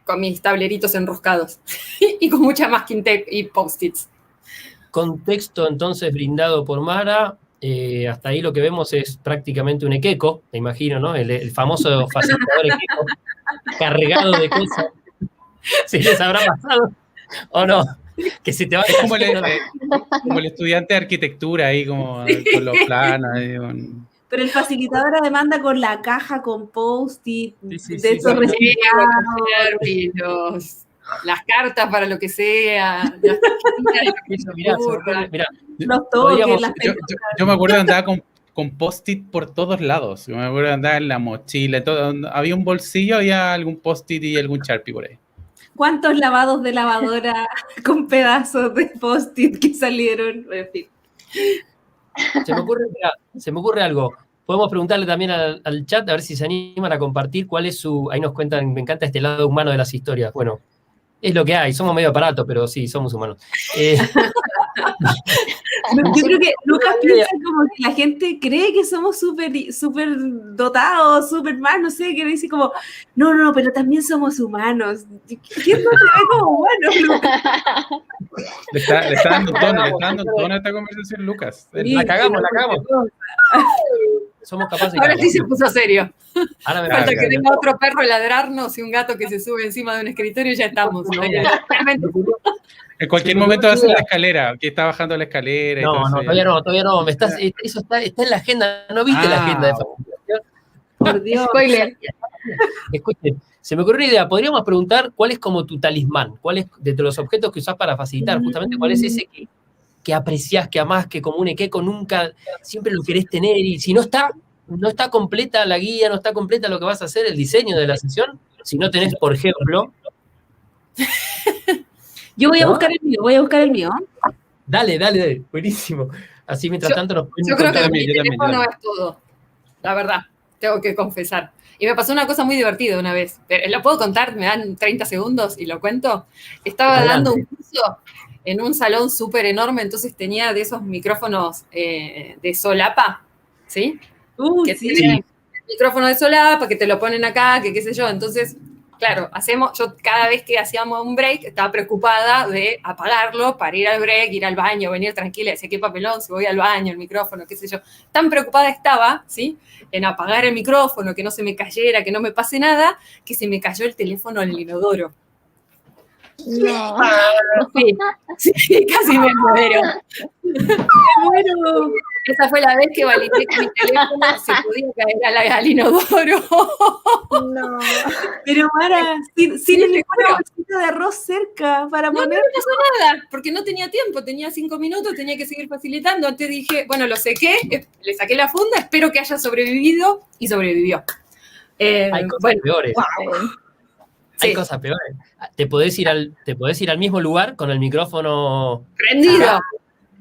Con mis tableritos enroscados y con mucha masking tape y post-its. Contexto entonces brindado por Mara. Hasta ahí lo que vemos es prácticamente un equeco, me imagino, ¿no? El famoso facilitador equeco, cargado de cosas. ¿Se les habrá pasado o no? Que se te va como el estudiante de arquitectura ahí, como con los planos. Ahí, Pero el facilitador además anda con la caja con post-it, esos las cartas para lo que sea, los toques, yo me acuerdo que andaba con post-it por todos lados. Yo me acuerdo que andaba en la mochila, todo, había un bolsillo, había algún post-it y algún Sharpie por ahí. ¿Cuántos lavados de lavadora con pedazos de post-it que salieron? En fin. Se me ocurre algo. podemos preguntarle también al chat, a ver si se animan a compartir cuál es su... Ahí nos cuentan, me encanta este lado humano de las historias. Bueno, es lo que hay, somos medio aparatos, pero sí, somos humanos. Yo creo que Lucas piensa como que la gente cree que somos súper dotados, súper más, no sé, que dice como, no, pero también somos humanos. ¿Quién no te ve como humano? Le está dando tono a esta conversación, Lucas. La cagamos. Somos capaces de Ahora cagarla. sí se puso serio. Ahora me Falta parece que tenga otro perro ladrarnos y un gato que se sube encima de un escritorio y ya estamos. Realmente. En cualquier momento va a ser la escalera, que está bajando la escalera. Y todo eso. todavía no. Eso está en la agenda. ¿No viste la agenda de facilitación? Por Dios. Spoiler. Escuchen, se me ocurrió una idea. Podríamos preguntar cuál es como tu talismán, cuál es de los objetos que usás para facilitar, justamente cuál es ese que apreciás, que amás, que comuniqué con nunca, siempre lo querés tener, y si no está completa la guía, no está completa lo que vas a hacer, el diseño de la sesión, si no tenés, por ejemplo... Yo voy a buscar el mío. Dale, buenísimo. Así mientras tanto nos pueden Yo creo que contar. mi teléfono es todo. La verdad, tengo que confesar. Y me pasó una cosa muy divertida una vez. ¿Lo puedo contar? ¿Me dan 30 segundos y lo cuento? Estaba Adelante. dando un curso en un salón súper enorme, entonces tenía de esos micrófonos de solapa, ¿sí? Que Sí. tienen micrófono de solapa, que te lo ponen acá, que qué sé yo. Entonces, claro, yo cada vez que hacíamos un break estaba preocupada de apagarlo para ir al break, ir al baño, venir tranquila, decía, qué papelón, si voy al baño, el micrófono, qué sé yo. Tan preocupada estaba, ¿sí? En apagar el micrófono, que no se me cayera, que no me pase nada, que se me cayó el teléfono en el inodoro. No. Sí, casi me muero. Bueno, Esa fue la vez que validé que mi teléfono se podía caer al inodoro. No. pero Mara, sin Sí, te ninguna juro. bolsita de arroz cerca para No poner. pasó nada, porque no tenía tiempo, tenía 5 minutos, tenía que seguir facilitando. Antes dije, bueno, lo sequé, le saqué la funda, espero que haya sobrevivido, y sobrevivió. Hay cosas peores. wow. Hay Sí. cosas peores. Te podés ir al mismo lugar con el micrófono Prendido.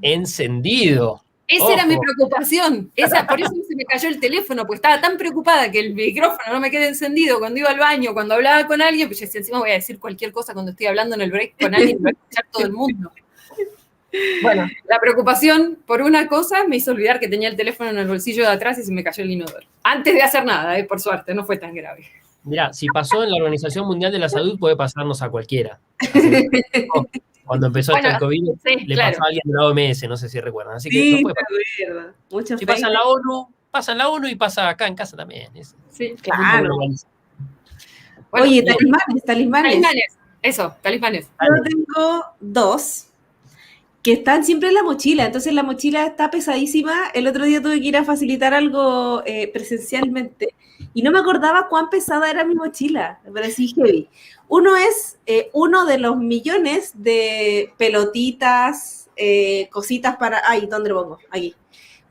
encendido. Esa era Ojo. mi preocupación. Por eso se me cayó el teléfono, pues estaba tan preocupada que el micrófono no me quede encendido cuando iba al baño, cuando hablaba con alguien, pues yo decía, encima voy a decir cualquier cosa cuando estoy hablando en el break con alguien, lo va a escuchar todo el mundo. Bueno, la preocupación por una cosa me hizo olvidar que tenía el teléfono en el bolsillo de atrás y se me cayó el inodoro. Antes de hacer nada, por suerte, no fue tan grave. Mirá, si pasó en la Organización Mundial de la Salud, puede pasarnos a cualquiera. Cuando empezó Bueno, el COVID, sí, le claro. pasó a alguien de la OMS, no sé si recuerdan. Así que Sí, no puede pasar. de verdad. Mucho Si fake. pasa en la ONU y pasa acá en casa también. Sí. Claro. Bueno, Oye, bien. talismanes. talismanes. Eso, talismanes. Yo tengo 2 que están siempre en la mochila, entonces la mochila está pesadísima. El otro día tuve que ir a facilitar algo presencialmente y no me acordaba cuán pesada era mi mochila, me parecía heavy. Uno es uno de los millones de pelotitas, cositas para... Ay, ¿dónde lo pongo? Aquí.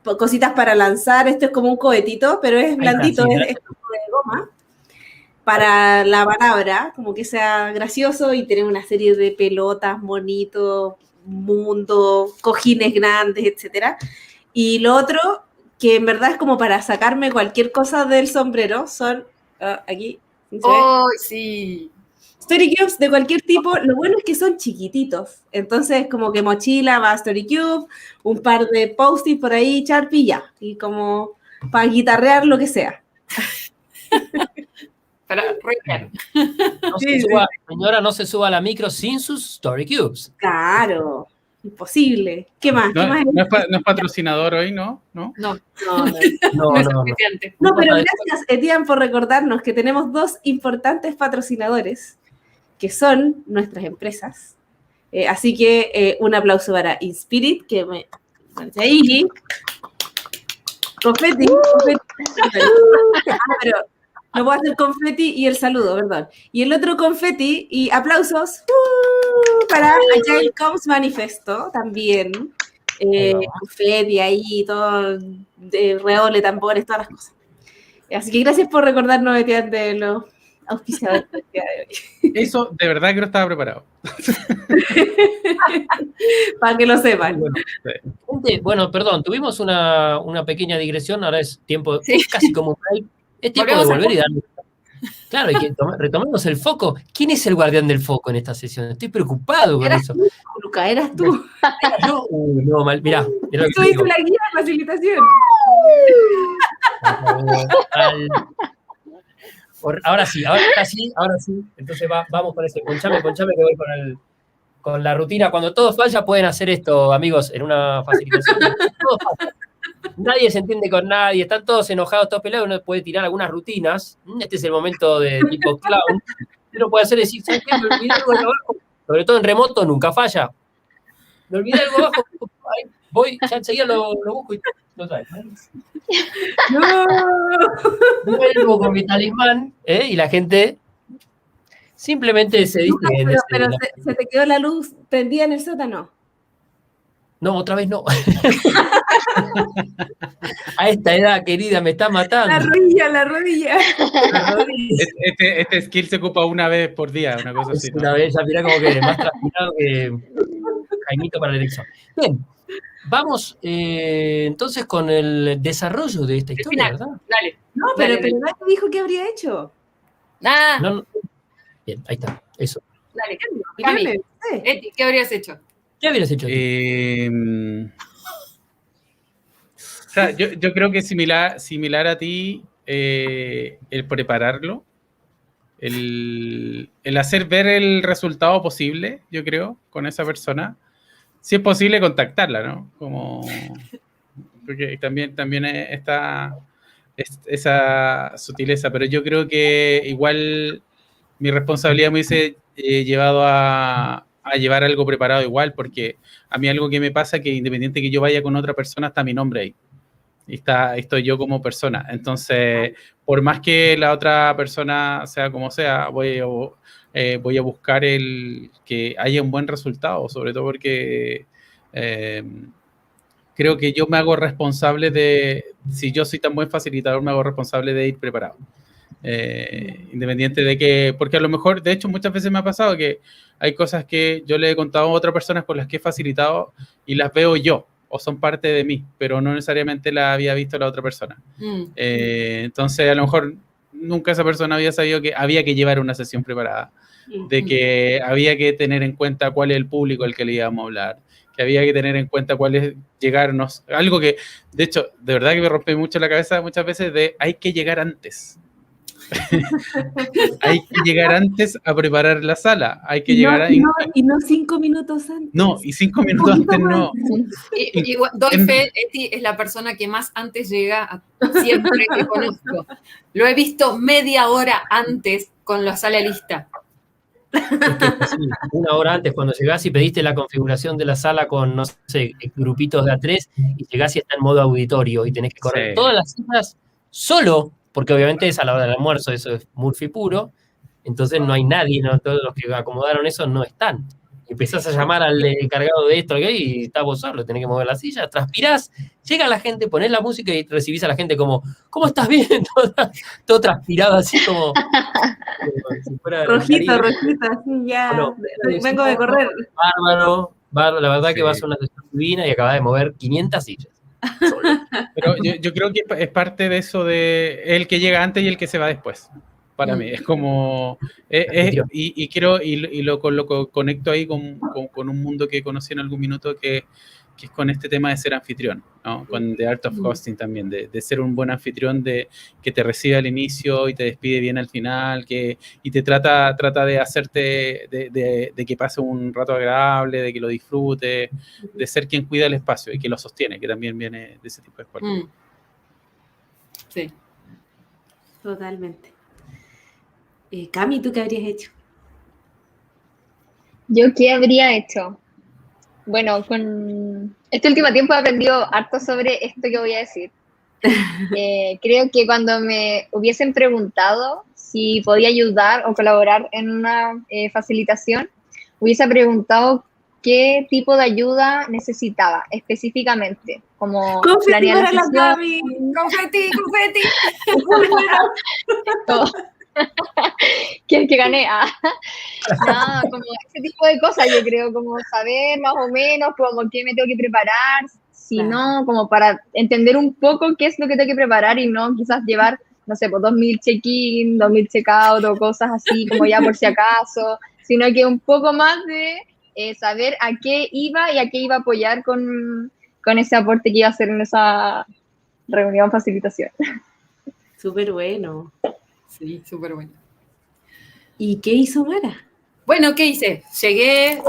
Cositas para lanzar, esto es como un cohetito, pero es blandito, sí, es como de goma, para la palabra, como que sea gracioso, y tener una serie de pelotas, monitos, mundo, cojines grandes, etcétera. Y lo otro, que en verdad es como para sacarme cualquier cosa del sombrero, son, aquí, ¿sí se ve? ¡Oh, sí! Story Cubes de cualquier tipo. Lo bueno es que son chiquititos, entonces como que mochila va Story Cube, un par de post-it por ahí, Sharpie, ya, y como para guitarrear lo que sea. Para reír. No se suba, señora, no se suba a la micro sin sus Story Cubes. Claro, imposible. ¿Qué más? ¿Qué más? No es patrocinador hoy, ¿no? ¿No? No, No, no. no es suficiente. No, pero gracias, Etienne, por recordarnos que tenemos 2 importantes patrocinadores, que son nuestras empresas. Así que un aplauso para Inspirit, que me parece ahí. Confetti. Pero no puedo hacer confetti y el saludo, perdón. Y el otro confetti y aplausos para Agile Coms Manifesto también. Confetti ahí, todo, de reole, tambores, todas las cosas. Así que gracias por recordarnos, Etienne, de los auspiciador del día de hoy. Eso de verdad que no estaba preparado. Para que lo sepan. Bueno, gente, bueno, perdón, tuvimos una pequeña digresión, ahora es tiempo, Sí. es casi como un break, es tiempo de Volvemos al volver y darle. Claro, y que retomemos el foco. ¿Quién es el guardián del foco en esta sesión? Estoy preocupado con Eras eso. tú, Luca, eras tú. Yo, no, mal, mirá, mirá lo que Tú te digo. hice la guía de facilitación. Ahora sí. Entonces vamos con ese. Ponchame que voy con la rutina. Cuando todo falla, pueden hacer esto, amigos, en una facilitación. Todo falla. Nadie se entiende con nadie, están todos enojados, todos peleados, uno puede tirar algunas rutinas. Este es el momento de tipo clown. Uno puede hacer decir, ¿sabes qué? Me olvidé algo de abajo. Sobre todo en remoto, nunca falla. Me olvidé algo abajo. Ahí voy, ya enseguida lo busco y lo traigo. No. Vuelvo con mi talismán, y la gente simplemente se dice. Pero se te quedó la luz prendida en el sótano. No, otra vez no. A esta edad, querida, me está matando. La rodilla. Este skill se ocupa una vez por día, una cosa así. Es una vez, ya mirá como que más transpirado que Jaimito para la elección. Bien, vamos entonces con el desarrollo de esta historia, final. ¿verdad? Dale. No, pero nadie dijo qué habría hecho. Ah, No. Bien, ahí está, eso. dale. Cami, Cami, Eti, ¿qué habrías hecho? ¿Qué habías hecho? O sea, yo creo que similar a ti, el prepararlo, el hacer ver el resultado posible, yo creo, con esa persona. Si es posible, contactarla, ¿no? Porque también está esa sutileza, pero yo creo que igual mi responsabilidad me hubiese llevado a llevar algo preparado igual, porque a mí algo que me pasa es que independiente que yo vaya con otra persona, está mi nombre ahí. Y estoy yo como persona. Entonces, por más que la otra persona sea como sea, voy a buscar que haya un buen resultado, sobre todo porque creo que yo me hago responsable si yo soy tan buen facilitador, me hago responsable de ir preparado. Independiente de que, porque a lo mejor, de hecho, muchas veces me ha pasado que hay cosas que yo le he contado a otras personas con las que he facilitado y las veo yo, o son parte de mí, pero no necesariamente la había visto la otra persona. Entonces, a lo mejor nunca esa persona había sabido que había que llevar una sesión preparada, de que había que tener en cuenta cuál es el público al que le íbamos a hablar, que había que tener en cuenta cuál es llegarnos, algo que, de hecho, de verdad que me rompe mucho la cabeza muchas veces hay que llegar antes. Hay que llegar antes a preparar la sala. Hay que y no 5 minutos antes. No, y 5 minutos antes no. Doy fe, Eti es la persona que más antes llega siempre que conozco. Lo he visto media hora antes con la sala lista. Es que, sí, una hora antes, cuando llegás y pediste la configuración de la sala con, no sé, grupitos de A3, y llegás y está en modo auditorio y tenés que correr todas las citas solo, porque obviamente es a la hora del almuerzo, eso es Murphy puro, entonces no hay nadie, ¿no? Todos los que acomodaron eso no están. Y empezás a llamar al encargado de esto, y estás vos solo, tenés que mover la silla, transpirás, llega la gente, ponés la música y recibís a la gente como, ¿cómo estás bien? Todo transpirado así como si fuera rojito, así ya, no, vengo de correr. Bárbaro, la verdad que vas a una sesión divina y acabas de mover 500 sillas. Pero yo creo que es parte de eso de el que llega antes y el que se va después. Para mí, es como y lo conecto ahí con un mundo que conocí en algún minuto que es con este tema de ser anfitrión, ¿no? Con The Art of Hosting también, de ser un buen anfitrión, de que te recibe al inicio y te despide bien al final, y te trata de hacerte, de que pase un rato agradable, de que lo disfrute, de ser quien cuida el espacio y que lo sostiene, que también viene de ese tipo de escuela. Sí. Totalmente. Cami, ¿tú qué habrías hecho? ¿Yo qué habría hecho? Bueno, con este último tiempo he aprendido harto sobre esto que voy a decir. Creo que cuando me hubiesen preguntado si podía ayudar o colaborar en una facilitación, hubiese preguntado qué tipo de ayuda necesitaba específicamente, como planear la sesión. ¡Confeti! Todo. ¿Quién que gané? No, como ese tipo de cosas, yo creo, como saber más o menos como qué me tengo que preparar, si Claro. no, como para entender un poco qué es lo que tengo que preparar y no quizás llevar, no sé, pues 2000 check-in, 2000 check-out o cosas así, como ya por si acaso, sino que un poco más de saber a qué iba y a qué iba a apoyar con ese aporte que iba a hacer en esa reunión facilitación. Súper bueno. Sí, súper bueno. ¿Y qué hizo Mara? Bueno, ¿qué hice? Llegué,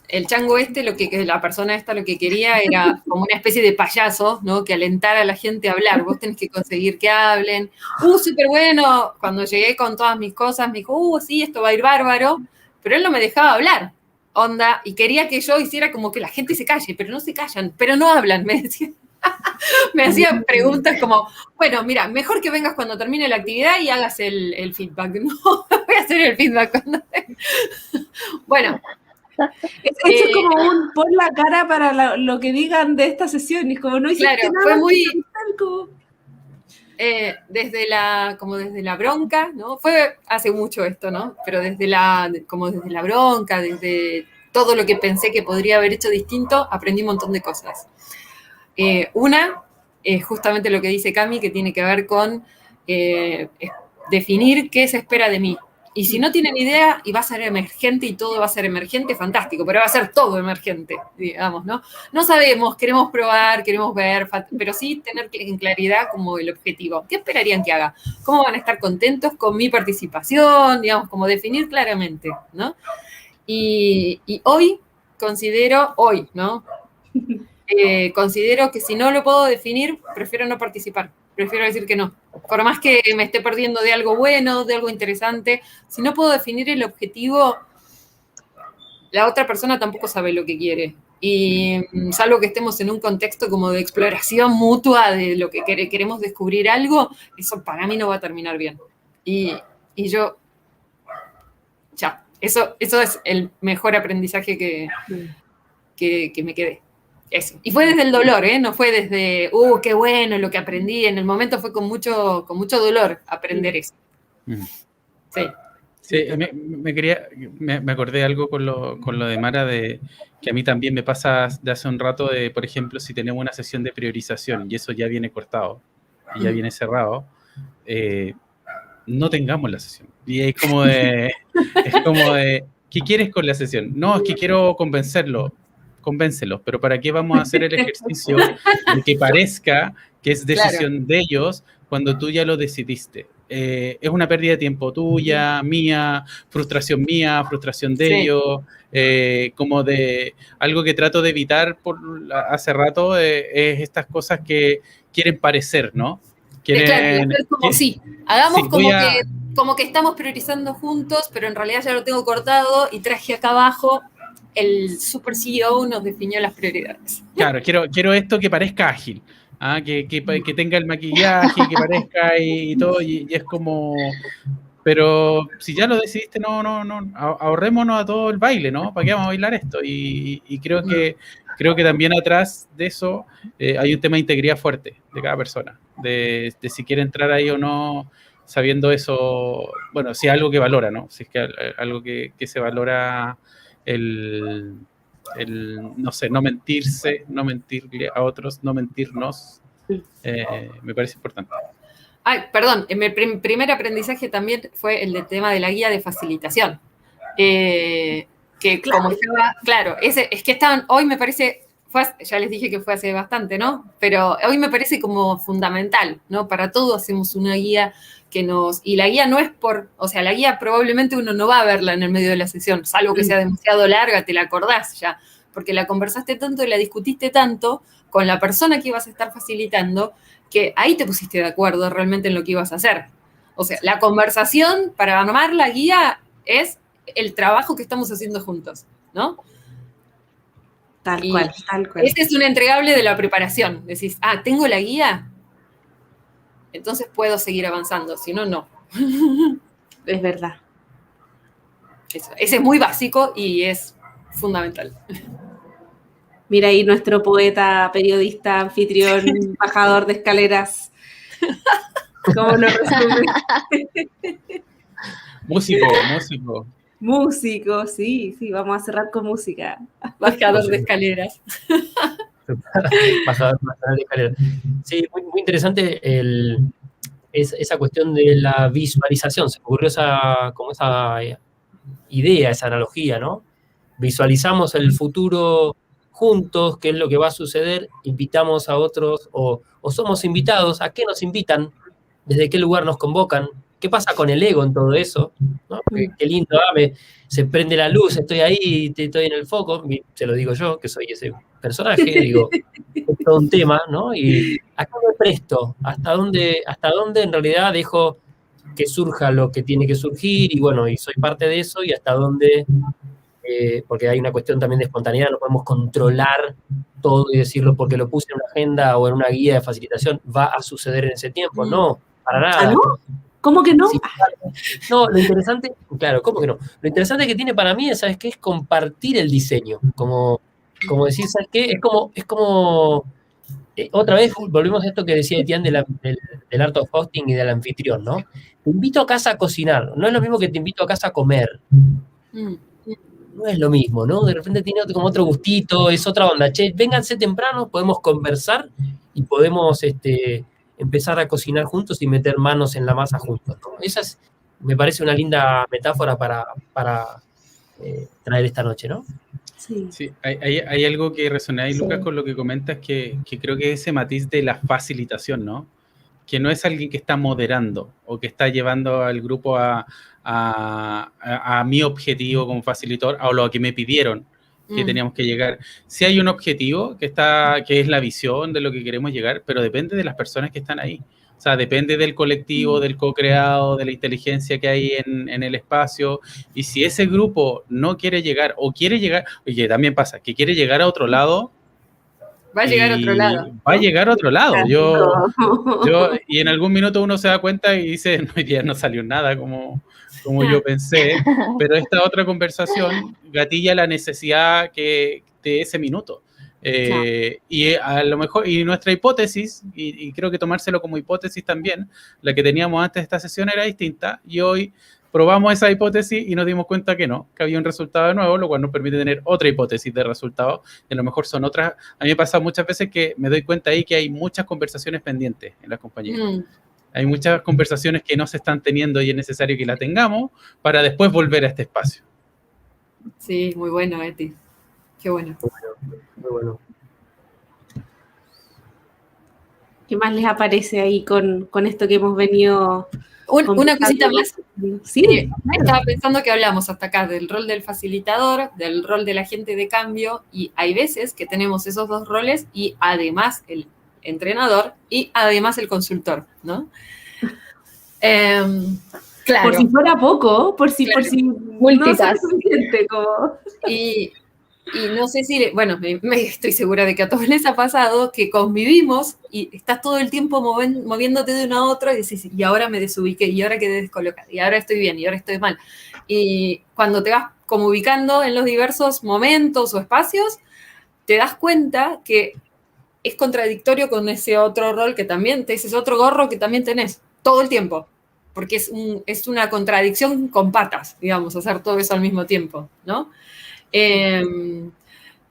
el chango que la persona esta lo que quería era como una especie de payaso, ¿no? Que alentara a la gente a hablar. Vos tenés que conseguir que hablen. Súper bueno. Cuando llegué con todas mis cosas, me dijo, sí, esto va a ir bárbaro. Pero él no me dejaba hablar. Onda, y quería que yo hiciera como que la gente se calle, pero no se callan, pero no hablan, me decía. Me hacía preguntas como, bueno, mira, mejor que vengas cuando termine la actividad y hagas el feedback. No, voy a hacer el feedback cuando... Bueno. Esto es como un pon la cara para lo que digan de esta sesión. Y como no hiciste claro, nada, fue muy... como... desde la bronca, ¿no? Fue hace mucho esto, ¿no? Pero desde la bronca, desde todo lo que pensé que podría haber hecho distinto, aprendí un montón de cosas. Una es justamente lo que dice Cami, que tiene que ver con definir qué se espera de mí. Y si no tienen idea y va a ser emergente y todo va a ser emergente, fantástico, pero va a ser todo emergente, digamos, ¿no? No sabemos, queremos probar, queremos ver, pero sí tener en claridad como el objetivo. ¿Qué esperarían que haga? ¿Cómo van a estar contentos con mi participación? Digamos, como definir claramente, ¿no? Y hoy considero, ¿no? Considero que si no lo puedo definir, prefiero no participar, prefiero decir que no. Por más que me esté perdiendo de algo bueno, de algo interesante, si no puedo definir el objetivo, la otra persona tampoco sabe lo que quiere. Y salvo que estemos en un contexto como de exploración mutua de lo que queremos descubrir algo, eso para mí no va a terminar bien. Y yo, ya, eso es el mejor aprendizaje que me quedé. Eso. Y fue desde el dolor, ¿eh? No fue desde, qué bueno lo que aprendí. En el momento fue con mucho dolor aprender eso. Sí. Sí, me acordé algo con lo de Mara, de que a mí también me pasa de hace un rato, de, por ejemplo, si tenemos una sesión de priorización y eso ya viene cortado y ya viene cerrado, no tengamos la sesión. Y es como de, ¿qué quieres con la sesión? No, es que quiero convencerlos, pero ¿para qué vamos a hacer el ejercicio de que parezca que es decisión de ellos cuando tú ya lo decidiste? Es una pérdida de tiempo tuya, mía, frustración de ellos, como de algo que trato de evitar hace rato, es estas cosas que quieren parecer, ¿no? Quieren, claro, como sí, hagamos como que estamos priorizando juntos, pero en realidad ya lo tengo cortado y traje acá abajo, el super CEO nos definió las prioridades. Claro, quiero esto que parezca ágil. Que tenga el maquillaje, que parezca y todo, y es como, pero si ya lo decidiste, no, ahorrémonos a todo el baile, ¿no? ¿Para qué vamos a bailar esto? Y creo que también atrás de eso hay un tema de integridad fuerte de cada persona, de si quiere entrar ahí o no, sabiendo eso, bueno, si es algo que valora, ¿no? Si es que algo que se valora no sé, no mentirle a otros, no mentirnos, me parece importante. Ay, perdón, mi primer aprendizaje también fue el del tema de la guía de facilitación. Que claro, como estaba, claro, es que hoy me parece, ya les dije que fue hace bastante, ¿no? Pero hoy me parece como fundamental, ¿no? Para todo hacemos una guía y la guía no es la guía probablemente uno no va a verla en el medio de la sesión, salvo que sea demasiado larga, te la acordás ya, porque la conversaste tanto y la discutiste tanto con la persona que ibas a estar facilitando, que ahí te pusiste de acuerdo realmente en lo que ibas a hacer. O sea, la conversación para armar la guía es el trabajo que estamos haciendo juntos, ¿no? Tal cual. Ese es un entregable de la preparación. Decís, tengo la guía, entonces puedo seguir avanzando, si no, no. Es verdad. Ese es muy básico y es fundamental. Mira ahí nuestro poeta, periodista, anfitrión, bajador de escaleras. ¿Cómo lo resume? Músico. Músico, sí, vamos a cerrar con música. Bajador de escaleras. Bajador de escalera. Sí, muy interesante esa cuestión de la visualización. Se me ocurrió esa idea, esa analogía, ¿no? Visualizamos el futuro juntos, qué es lo que va a suceder, invitamos a otros o somos invitados. ¿A qué nos invitan? ¿Desde qué lugar nos convocan? ¿Qué pasa con el ego en todo eso? ¿No? Qué lindo, se prende la luz, estoy ahí, estoy en el foco, se lo digo yo, que soy ese personaje, digo, es todo un tema, ¿no? Y ¿a qué me presto? ¿Hasta dónde en realidad dejo que surja lo que tiene que surgir? Y bueno, y soy parte de eso, y hasta dónde, porque hay una cuestión también de espontaneidad, no podemos controlar todo y decirlo porque lo puse en una agenda o en una guía de facilitación, va a suceder en ese tiempo. No, para nada. ¿Ah, no? ¿Cómo que no? Sí, no, lo interesante, claro, ¿cómo que no? Lo interesante que tiene para mí, ¿sabes qué? Es compartir el diseño, como decir, ¿sabes qué? Es como otra vez volvemos a esto que decía Etienne del art of hosting y del anfitrión, ¿no? Te invito a casa a cocinar, no es lo mismo que te invito a casa a comer. No es lo mismo, ¿no? De repente tiene como otro gustito, es otra onda. Che, vénganse temprano, podemos conversar y podemos empezar a cocinar juntos y meter manos en la masa juntos, ¿no? Esa me parece una linda metáfora para traer esta noche, ¿no? Sí, hay algo que resuena ahí, Lucas, con lo que comentas, que creo que es ese matiz de la facilitación, ¿no? Que no es alguien que está moderando o que está llevando al grupo a mi objetivo como facilitador, a lo que me pidieron que teníamos que llegar. Sí hay un objetivo que es la visión de lo que queremos llegar, pero depende de las personas que están ahí. O sea, depende del colectivo, del co-creado, de la inteligencia que hay en el espacio. Y si ese grupo no quiere llegar o quiere llegar, oye, también pasa, que quiere llegar a otro lado, va a llegar a otro lado. Va a llegar a otro lado. Y en algún minuto uno se da cuenta y dice, no, hoy día no salió nada como yo pensé, pero esta otra conversación gatilla la necesidad de ese minuto. Y a lo mejor, y nuestra hipótesis, y creo que tomárselo como hipótesis también, la que teníamos antes de esta sesión era distinta, y hoy probamos esa hipótesis y nos dimos cuenta que no, que había un resultado de nuevo, lo cual nos permite tener otra hipótesis de resultado, y a lo mejor son otras. A mí me pasa muchas veces que me doy cuenta ahí que hay muchas conversaciones pendientes en las compañías. Hay muchas conversaciones que no se están teniendo y es necesario que la tengamos para después volver a este espacio. Sí, muy bueno, Eti. Qué bueno. Muy bueno. ¿Qué más les aparece ahí con esto que hemos venido? Una cosita más. Sí. Estaba pensando que hablamos hasta acá del rol del facilitador, del rol del agente de cambio, y hay veces que tenemos esos dos roles y además el entrenador y además el consultor, ¿no? Claro. Por si fuera poco, por si no es suficiente. Y no sé si, bueno, estoy segura de que a todos les ha pasado que convivimos y estás todo el tiempo moviéndote de una a otra y decís, y ahora me desubiqué, y ahora quedé descolocada, y ahora estoy bien, y ahora estoy mal. Y cuando te vas como ubicando en los diversos momentos o espacios, te das cuenta que es contradictorio con ese otro rol que también, ese otro gorro que también tenés todo el tiempo, porque es una contradicción con patas, digamos, hacer todo eso al mismo tiempo, ¿no?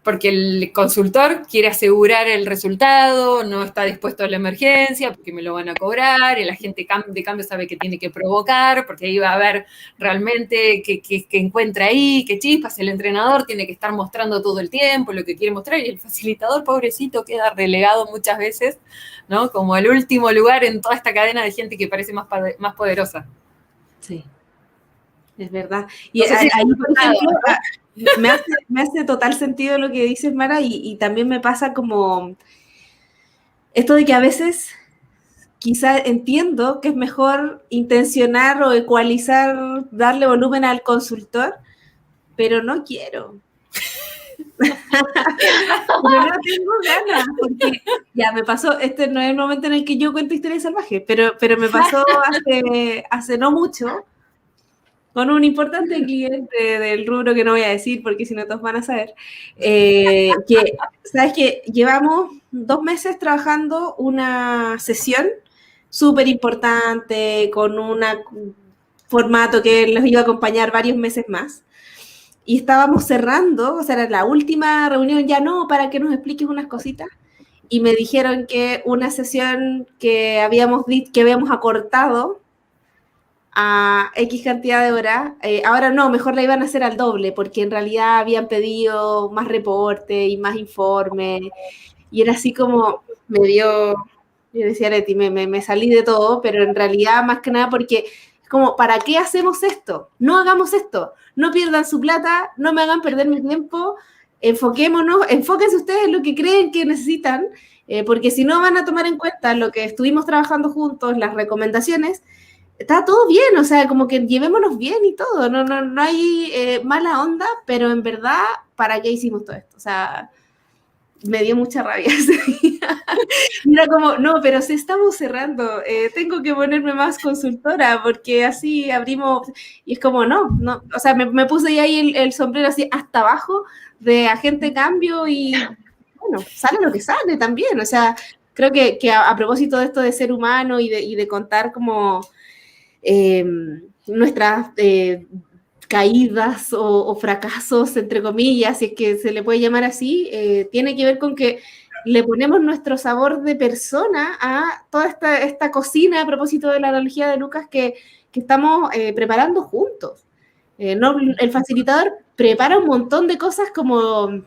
Porque el consultor quiere asegurar el resultado, no está dispuesto a la emergencia porque me lo van a cobrar, el agente de cambio sabe que tiene que provocar porque ahí va a ver realmente qué encuentra ahí, qué chispas, el entrenador tiene que estar mostrando todo el tiempo lo que quiere mostrar y el facilitador, pobrecito, queda relegado muchas veces, ¿no? Como el último lugar en toda esta cadena de gente que parece más poderosa. Sí, es verdad. Y ahí, por ejemplo, me hace total sentido lo que dices, Mara, y también me pasa como esto de que a veces quizá entiendo que es mejor intencionar o ecualizar, darle volumen al consultor, pero no quiero. Pero no tengo ganas, porque ya me pasó, este no es el momento en el que yo cuento historias salvajes, pero me pasó hace no mucho, con un importante cliente del rubro que no voy a decir porque si no todos van a saber, que, ¿sabes qué? Llevamos 2 meses trabajando una sesión súper importante, con un formato que los iba a acompañar varios meses más. Y estábamos cerrando, o sea, era la última reunión, ya no, para que nos expliques unas cositas. Y me dijeron que una sesión que habíamos acortado a X cantidad de horas, ahora no, mejor la iban a hacer al doble, porque en realidad habían pedido más reporte y más informe, y era así como, yo decía, Leti, me salí de todo, pero en realidad más que nada porque es como, ¿para qué hacemos esto? No hagamos esto, no pierdan su plata, no me hagan perder mi tiempo, enfóquense ustedes en lo que creen que necesitan, porque si no van a tomar en cuenta lo que estuvimos trabajando juntos, las recomendaciones, está todo bien, o sea, como que llevémonos bien y todo, no hay mala onda, pero en verdad, ¿para qué hicimos todo esto? O sea, me dio mucha rabia ese día. Era como, no, pero si estamos cerrando, tengo que ponerme más consultora, porque así abrimos, y es como, no, o sea, me puse ahí el sombrero así hasta abajo de agente de cambio y, bueno, sale lo que sale también, o sea, creo que a propósito de esto de ser humano y de contar como nuestras caídas o fracasos, entre comillas, si es que se le puede llamar así, tiene que ver con que le ponemos nuestro sabor de persona a toda esta cocina, a propósito de la analogía de Lucas, que estamos preparando juntos. El facilitador prepara un montón de cosas como,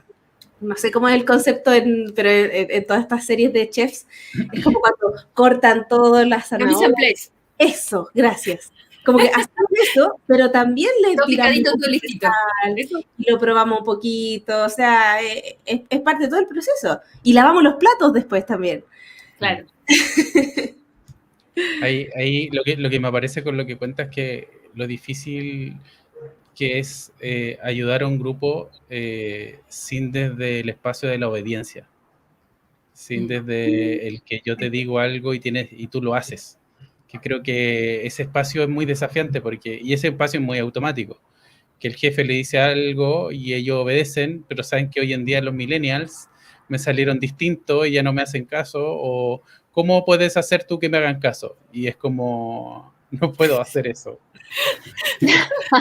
no sé cómo es el concepto, pero en todas estas series de chefs, es como cuando cortan todo, las zanahorias. Eso, gracias. Como que hacemos eso, pero también le tiramos y lo probamos un poquito, o sea, es parte de todo el proceso. Y lavamos los platos después también. Claro. Ahí lo que me aparece con lo que cuentas es que lo difícil que es ayudar a un grupo sin desde el espacio de la obediencia, sin desde el que yo te digo algo y tú lo haces. Que creo que ese espacio es muy desafiante y ese espacio es muy automático, que el jefe le dice algo y ellos obedecen, pero saben que hoy en día los millennials me salieron distintos y ya no me hacen caso, o ¿cómo puedes hacer tú que me hagan caso? Y es como, no puedo hacer eso.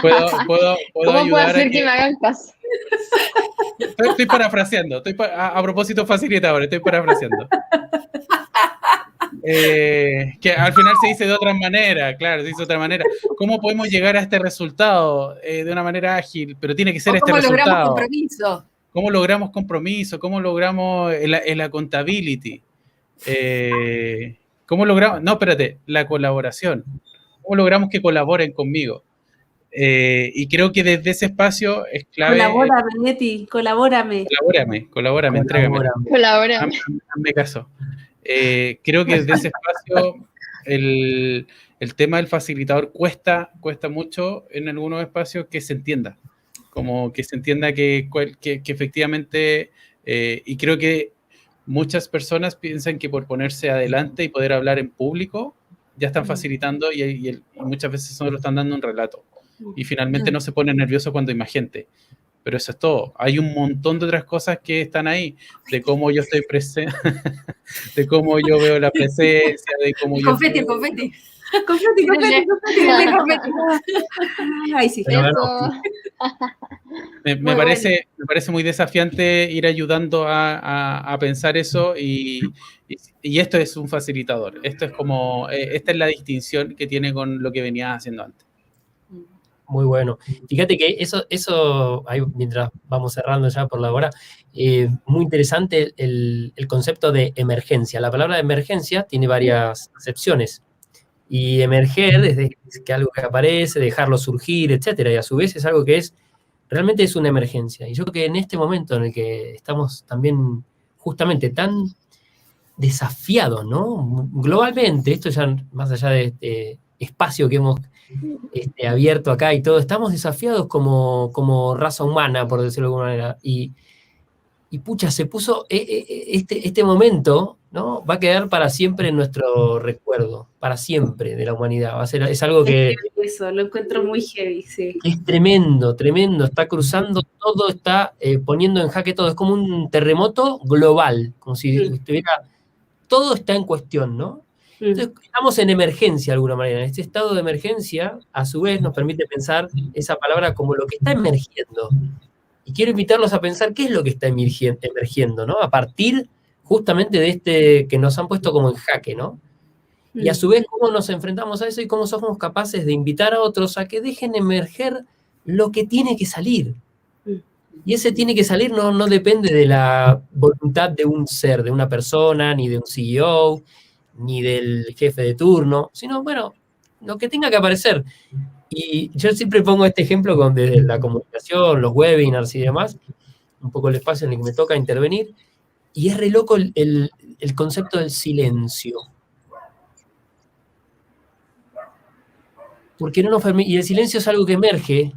¿Puedo ¿Cómo ayudar puedo hacer que me hagan caso? Estoy parafraseando, a propósito facilitador, estoy parafraseando. Que al final se dice de otra manera, claro, se dice de otra manera. ¿Cómo podemos llegar a este resultado de una manera ágil? Pero tiene que ser este resultado. ¿Cómo logramos compromiso? ¿Cómo logramos compromiso? ¿Cómo logramos el accountability? ¿Cómo logramos? No, espérate, la colaboración. ¿Cómo logramos que colaboren conmigo? Y creo que desde ese espacio es clave. Colabórame, Neti, colabórame. Colabórame, entrégame. Colabórame. Hazme caso. Creo que desde ese espacio el tema del facilitador cuesta mucho en algunos espacios que se entienda, como que se entienda que efectivamente, y creo que muchas personas piensan que por ponerse adelante y poder hablar en público ya están facilitando y muchas veces solo están dando un relato y finalmente no se pone nervioso cuando hay más gente. Pero eso es todo. Hay un montón de otras cosas que están ahí, de cómo yo estoy presente, de cómo yo veo la presencia, de cómo yo... Confeti. Ay, sí. Me parece muy desafiante ir ayudando a pensar eso y esto es un facilitador. Esto es como, esta es la distinción que tiene con lo que venías haciendo antes. Muy bueno. Fíjate que eso ahí, mientras vamos cerrando ya por la hora, muy interesante el concepto de emergencia. La palabra emergencia tiene varias acepciones. Y emerger es que algo que aparece, dejarlo surgir, etcétera. Y a su vez es algo que realmente es una emergencia. Y yo creo que en este momento en el que estamos también justamente tan desafiados, ¿no? Globalmente, esto ya más allá de este espacio que hemos abierto acá y todo, estamos desafiados como raza humana, por decirlo de alguna manera, y pucha, se puso este momento, ¿no? Va a quedar para siempre en nuestro recuerdo, para siempre de la humanidad. Es algo que... Eso, lo encuentro muy heavy, sí. Es tremendo, está cruzando todo, está poniendo en jaque todo, es como un terremoto global, como si estuviera... Todo está en cuestión, ¿no? Entonces, estamos en emergencia de alguna manera. En este estado de emergencia, a su vez, nos permite pensar esa palabra como lo que está emergiendo. Y quiero invitarlos a pensar qué es lo que está emergiendo, ¿no? A partir justamente de este que nos han puesto como en jaque, ¿no? Y a su vez, cómo nos enfrentamos a eso y cómo somos capaces de invitar a otros a que dejen emerger lo que tiene que salir. Y ese tiene que salir no depende de la voluntad de un ser, de una persona, ni de un CEO, ni del jefe de turno, sino, bueno, lo que tenga que aparecer. Y yo siempre pongo este ejemplo desde la comunicación, los webinars y demás, un poco el espacio en el que me toca intervenir, y es re loco el concepto del silencio. Porque no nos permite, y el silencio es algo que emerge,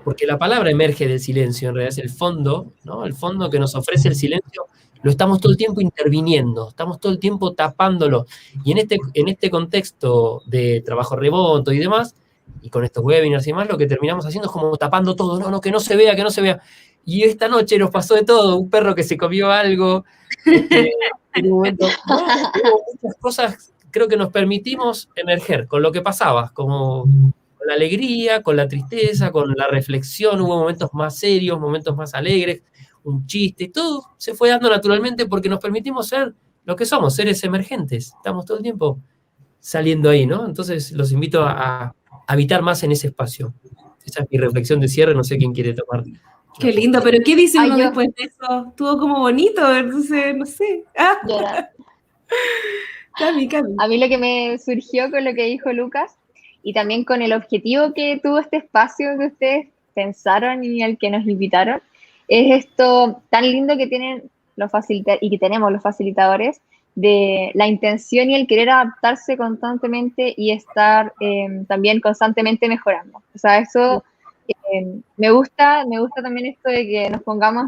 porque la palabra emerge del silencio, en realidad es el fondo, ¿no? El fondo que nos ofrece el silencio, lo estamos todo el tiempo interviniendo, estamos todo el tiempo tapándolo. Y en este contexto de trabajo remoto y demás, y con estos webinars y demás, lo que terminamos haciendo es como tapando todo, no, que no se vea, que no se vea. Y esta noche nos pasó de todo, un perro que se comió algo, en un momento, hubo muchas cosas, creo que nos permitimos emerger con lo que pasaba, como con la alegría, con la tristeza, con la reflexión, hubo momentos más serios, momentos más alegres, un chiste, todo se fue dando naturalmente porque nos permitimos ser lo que somos, seres emergentes. Estamos todo el tiempo saliendo ahí, ¿no? Entonces los invito a habitar más en ese espacio. Esa es mi reflexión de cierre, no sé quién quiere tomar. Qué lindo, pero ¿qué dice uno yo. después de eso? Estuvo como bonito, entonces, no sé. Llorar. Cami. A mí lo que me surgió con lo que dijo Lucas y también con el objetivo que tuvo este espacio que ustedes pensaron y al que nos invitaron, es esto tan lindo que tienen los facilitadores y que tenemos los facilitadores de la intención y el querer adaptarse constantemente y estar también constantemente mejorando. O sea, eso me gusta también esto de que nos pongamos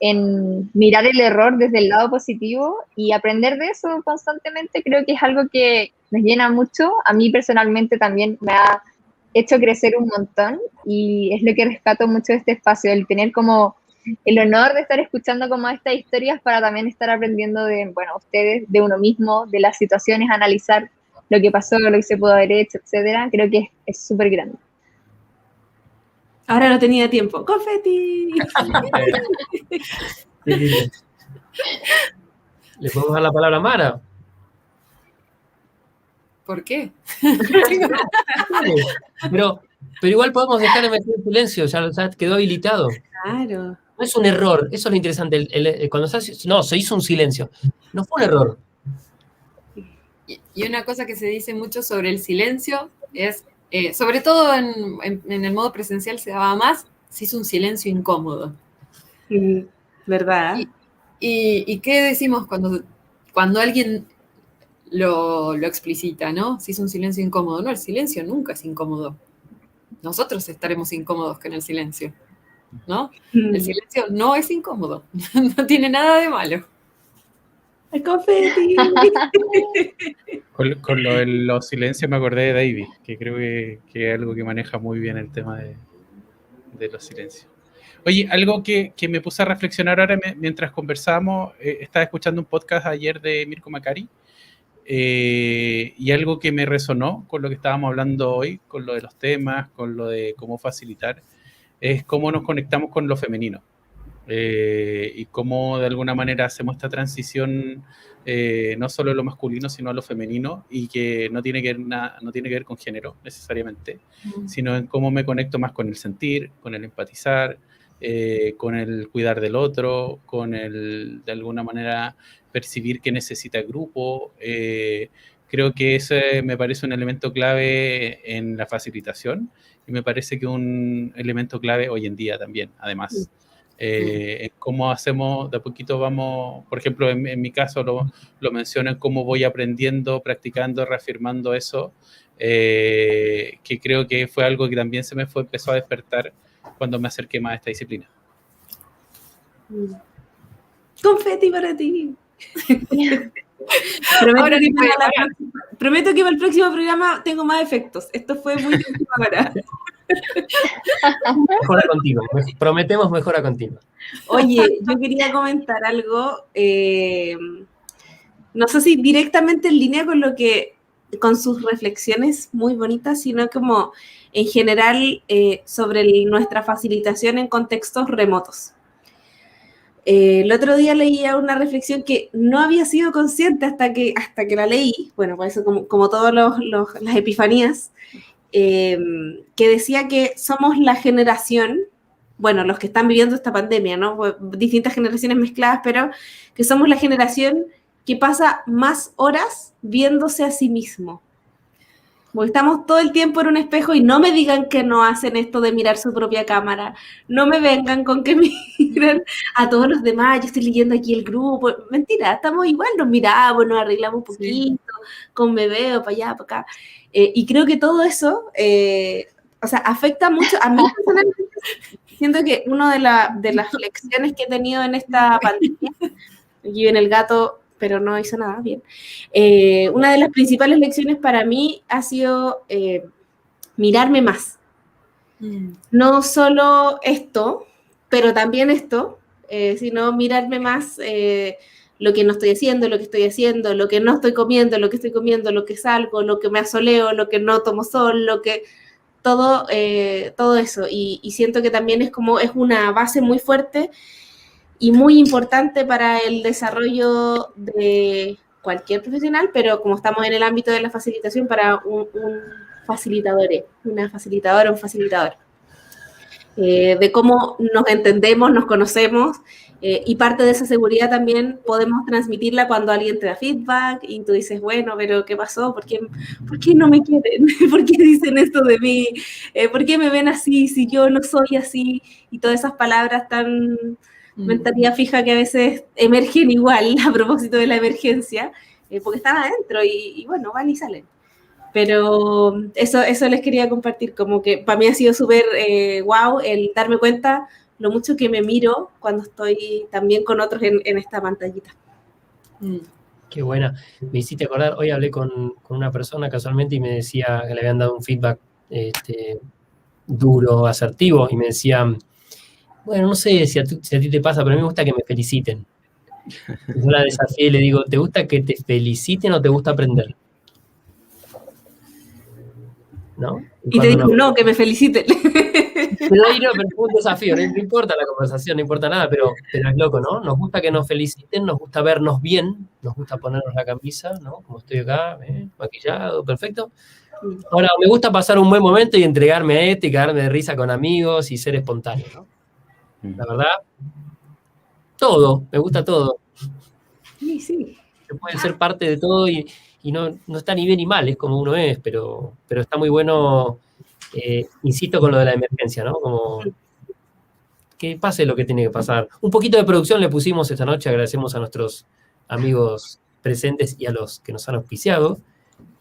en mirar el error desde el lado positivo y aprender de eso constantemente. Creo que es algo que nos llena mucho. A mí personalmente también me ha hecho crecer un montón y es lo que rescato mucho de este espacio, el tener como el honor de estar escuchando como estas historias para también estar aprendiendo de, bueno, ustedes, de uno mismo, de las situaciones, analizar lo que pasó, lo que se pudo haber hecho, etcétera. Creo que es súper grande. Ahora no tenía tiempo. ¡Confeti! ¿Le podemos dar la palabra a Mara? ¿Por qué? Pero igual podemos dejar de meter el silencio, ya quedó habilitado. Claro. No es un error, eso es lo interesante. Cuando se hizo un silencio. No fue un error. Y una cosa que se dice mucho sobre el silencio es, sobre todo en el modo presencial se daba más, se hizo un silencio incómodo. ¿Verdad? ¿Y qué decimos cuando alguien lo explicita, ¿no? Se hizo un silencio incómodo. No, el silencio nunca es incómodo. Nosotros estaremos incómodos con el silencio, ¿no? El silencio no es incómodo, no tiene nada de malo. ¡El confeti! Con lo de los silencios me acordé de David, que creo que es algo que maneja muy bien el tema de los silencios. Oye, algo que me puse a reflexionar ahora mientras conversábamos, estaba escuchando un podcast ayer de Mirko Macari, y algo que me resonó con lo que estábamos hablando hoy, con lo de los temas, con lo de cómo facilitar, es cómo nos conectamos con lo femenino. Y cómo de alguna manera hacemos esta transición no solo a lo masculino, sino a lo femenino, y que no tiene que ver con género necesariamente, sino en cómo me conecto más con el sentir, con el empatizar, con el cuidar del otro, con el de alguna manera percibir qué necesita el grupo. Creo que ese me parece un elemento clave en la facilitación y me parece que un elemento clave hoy en día también, además. Cómo hacemos, de a poquito vamos, por ejemplo, en mi caso lo menciono en cómo voy aprendiendo, practicando, reafirmando eso, que creo que fue algo que también empezó a despertar cuando me acerqué más a esta disciplina. Confeti para ti. Prometo que para el próximo programa tengo más efectos. Esto fue muy difícil ahora. Mejora continua. Prometemos mejora continua. Oye, yo quería comentar algo. no sé si directamente en línea con con sus reflexiones muy bonitas, sino como en general sobre nuestra facilitación en contextos remotos. El otro día leía una reflexión que no había sido consciente hasta que la leí, bueno, por eso como todas las epifanías, que decía que somos la generación, bueno, los que están viviendo esta pandemia, ¿no? Distintas generaciones mezcladas, pero que somos la generación que pasa más horas viéndose a sí mismo. Porque estamos todo el tiempo en un espejo y no me digan que no hacen esto de mirar su propia cámara. No me vengan con que miren a todos los demás. Yo estoy leyendo aquí el grupo. Mentira, estamos igual, nos miramos, nos arreglamos un poquito, con bebé, para allá, para acá. Y creo que todo eso, o sea, afecta mucho. A mí personalmente, siento que una de las lecciones que he tenido en esta pandemia, aquí en el gato, pero no hizo nada bien. Una de las principales lecciones para mí ha sido mirarme más. No solo esto, pero también esto, sino mirarme más lo que no estoy haciendo, lo que estoy haciendo, lo que no estoy comiendo, lo que estoy comiendo, lo que salgo, lo que me asoleo, lo que no tomo sol, todo eso. Y siento que también es una base muy fuerte y muy importante para el desarrollo de cualquier profesional, pero como estamos en el ámbito de la facilitación, para un facilitador, una facilitadora, un facilitador. De cómo nos entendemos, nos conocemos, y parte de esa seguridad también podemos transmitirla cuando alguien te da feedback y tú dices, bueno, pero ¿qué pasó? ¿Por qué no me quieren? ¿Por qué dicen esto de mí? ¿Por qué me ven así si yo no soy así? Y todas esas palabras tan mentalidad fija que a veces emergen igual a propósito de la emergencia, porque están adentro y bueno, van y salen. Pero eso les quería compartir, como que para mí ha sido súper wow el darme cuenta lo mucho que me miro cuando estoy también con otros en esta pantallita. Qué buena. Me hiciste acordar, hoy hablé con una persona casualmente y me decía que le habían dado un feedback duro, asertivo, y me decía, bueno, no sé si a ti te pasa, pero a mí me gusta que me feliciten. Yo la desafié y le digo, ¿te gusta que te feliciten o te gusta aprender? ¿No? Y te digo, no, que me feliciten. Pero ahí no, pero fue un desafío, no importa la conversación, no importa nada, pero es loco, ¿no? Nos gusta que nos feliciten, nos gusta vernos bien, nos gusta ponernos la camisa, ¿no? Como estoy acá, maquillado, perfecto. Ahora, me gusta pasar un buen momento y entregarme a y quedarme de risa con amigos y ser espontáneo, ¿no? La verdad, todo, me gusta todo. Sí, sí. Se puede ser parte de todo y no está ni bien ni mal, es como uno es, pero está muy bueno, insisto con lo de la emergencia, ¿no? Como que pase lo que tiene que pasar. Un poquito de producción le pusimos esta noche, agradecemos a nuestros amigos presentes y a los que nos han auspiciado,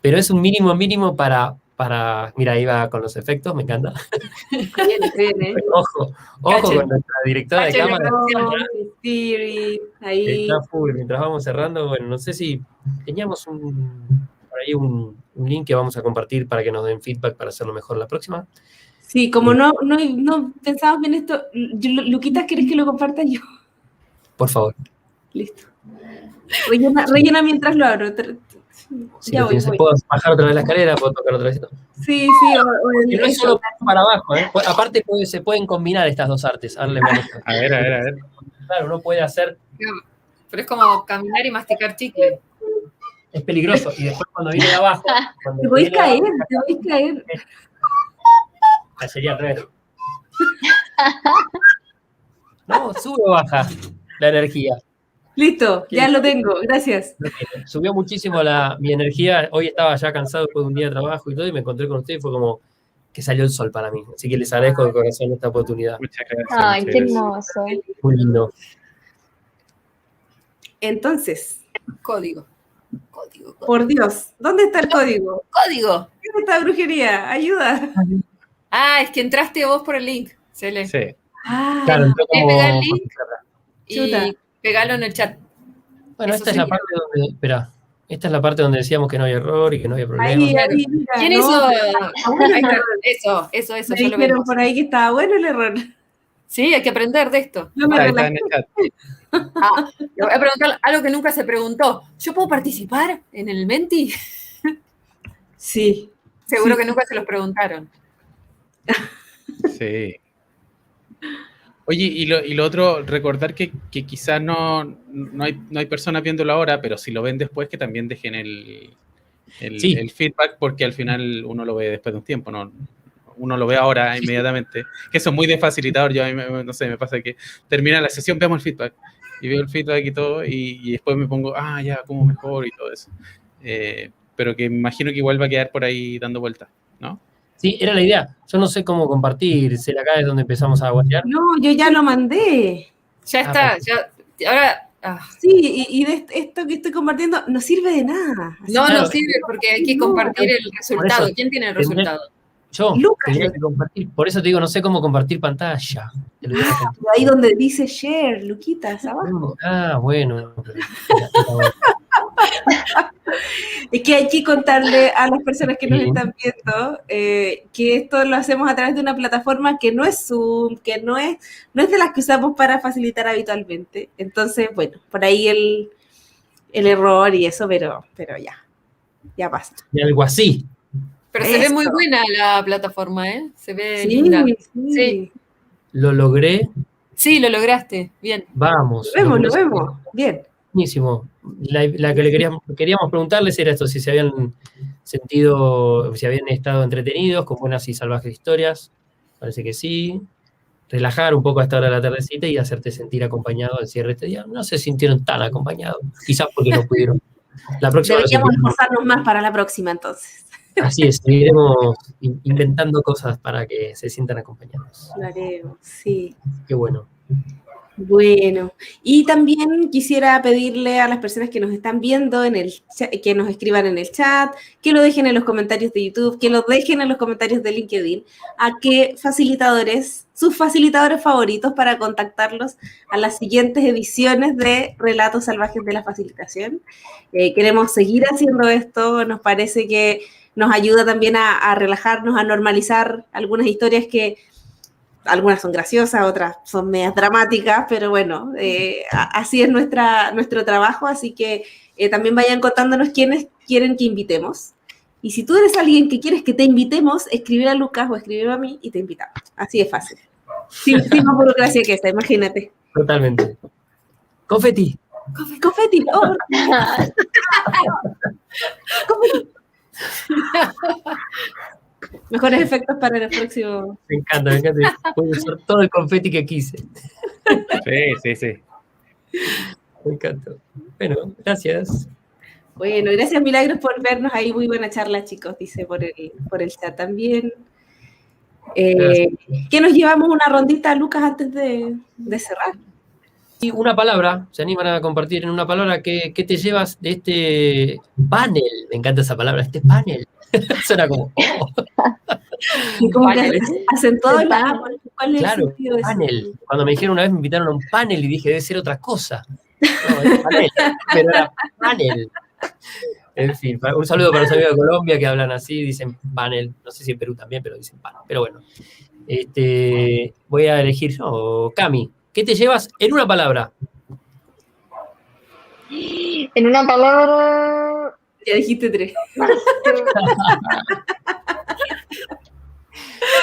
pero es un mínimo para mira, ahí va con los efectos, me encanta. Bien, Ojo con nuestra directora de cámara. Ahí. Está full. Mientras vamos cerrando, bueno, no sé si teníamos por ahí un link que vamos a compartir para que nos den feedback para hacerlo mejor la próxima. Sí, como no pensamos bien esto, Luquitas, ¿quieres que lo comparta yo? Por favor. Listo. Rellena mientras lo abro. Si ya voy. ¿Puedo bajar otra vez la escalera? ¿Puedo tocar otra vez esto? Sí. No es solo para abajo, ¿eh? Aparte se pueden combinar estas dos artes. A ver. Claro, uno puede hacer... Pero es como caminar y masticar chicle. Es peligroso. Y después cuando viene de abajo... Te podés caer. Sería al revés. No, sube o baja la energía. Listo, ya lo tengo, gracias. Subió muchísimo mi energía. Hoy estaba ya cansado después de un día de trabajo y todo, y me encontré con ustedes y fue como que salió el sol para mí. Así que les agradezco de corazón esta oportunidad. Muchas gracias. Ay, qué hermoso. Muy lindo. Entonces, Código. Por Dios, ¿dónde está el código? ¡Código! ¿Dónde está brujería? Ayuda. Es que entraste vos por el link, Cele. Sí. Claro, Pegar el link Chuta. y pegalo en el chat. Bueno, Eso esta es la parte donde... Espera. Esta es la parte donde decíamos que no había error y que no había problema. Ahí, mira, ¿Quién no, hizo? Eso, me yo lo dijeron veo. por ahí que estaba bueno el error. Sí, hay que aprender de esto. No me Está en relajo. el chat. Le voy a preguntar algo que nunca se preguntó. ¿Yo puedo participar en el Menti? Sí. Seguro Sí. que nunca se los preguntaron. Sí. Oye, y lo otro, recordar que quizás no hay personas viéndolo ahora, pero si lo ven después, que también dejen Sí. el feedback, porque al final uno lo ve después de un tiempo, ¿no? Uno lo ve ahora inmediatamente. Que eso es muy de facilitador. Yo a mí, no sé, me pasa que termina la sesión, veamos el feedback. Y veo el feedback y todo, y después me pongo, ya, cómo mejor y todo eso. Pero que me imagino que igual va a quedar por ahí dando vueltas, ¿no? Sí, era la idea. Yo no sé cómo compartir. Acá es donde empezamos a guayar. No, yo ya lo mandé. Ya está, ya. Ahora. Sí, y de esto que estoy compartiendo no sirve de nada. Así No, que- no sirve porque hay que compartir el resultado. eso, ¿Quién tiene el tendré- resultado? Yo Lucas, tenía que compartir. Por eso te digo, no sé cómo compartir pantalla. Te lo digo con- ahí donde dice share, Luquitas, abajo. Bueno. Es que hay que contarle a las personas que nos Sí. están viendo que esto lo hacemos a través de una plataforma que no es Zoom, que no es de las que usamos para facilitar habitualmente. Entonces, bueno, por ahí el error y eso, pero ya pasa. Y algo así. Pero se ve Eso. muy buena la plataforma, ¿eh? Se ve Sí, linda. sí. Sí. Lo logré. Sí, lo lograste. Bien. Vamos. Lo vemos. Bien. Buenísimo. La que queríamos preguntarles era esto, si se habían sentido, si habían estado entretenidos con buenas y salvajes historias. Parece que sí. Relajar un poco a esta hora de la tardecita y hacerte sentir acompañado al cierre de este día. No se sintieron tan acompañados, quizás porque no pudieron. La próxima vez Deberíamos seguiremos. esforzarnos más para la próxima, entonces. Así es, seguiremos inventando cosas para que se sientan acompañados. Lo haremos, sí. Qué bueno. Bueno, y también quisiera pedirle a las personas que nos están viendo en el chat, que nos escriban en el chat, que lo dejen en los comentarios de YouTube, que lo dejen en los comentarios de LinkedIn, a qué facilitadores, sus facilitadores favoritos para contactarlos a las siguientes ediciones de Relatos Salvajes de la Facilitación. Queremos seguir haciendo esto, nos parece que nos ayuda también a relajarnos, a normalizar algunas historias que algunas son graciosas, otras son medias dramáticas, pero bueno, así es nuestro trabajo, así que también vayan contándonos quiénes quieren que invitemos. Y si tú eres alguien que quieres que te invitemos, escribe a Lucas o escribe a mí y te invitamos. Así es fácil. Sin más burocracia que esta, imagínate. Totalmente. Confeti. Confeti. Oh, confeti. Mejores efectos para los próximos. Me encanta. Puedo usar todo el confeti que quise. Sí. Me encanta. Bueno, gracias. Bueno, gracias Milagros por vernos ahí. Muy buena charla, chicos, dice por el chat también. ¿Qué nos llevamos una rondita, Lucas, antes de cerrar? Y una palabra, se animan a compartir en una palabra, ¿qué te llevas de este panel? Me encanta esa palabra, este panel. Suena como, Y como que acentuado en la ¿cuál es claro, el sentido de eso? panel. Cuando me dijeron una vez, me invitaron a un panel y dije, debe ser otra cosa. No, es panel, pero era panel. En fin, un saludo para los amigos de Colombia que hablan así, dicen panel. No sé si en Perú también, pero dicen panel. Pero bueno, voy a elegir yo, Cami. ¿Qué te llevas en una palabra? En una palabra. Ya dijiste 3.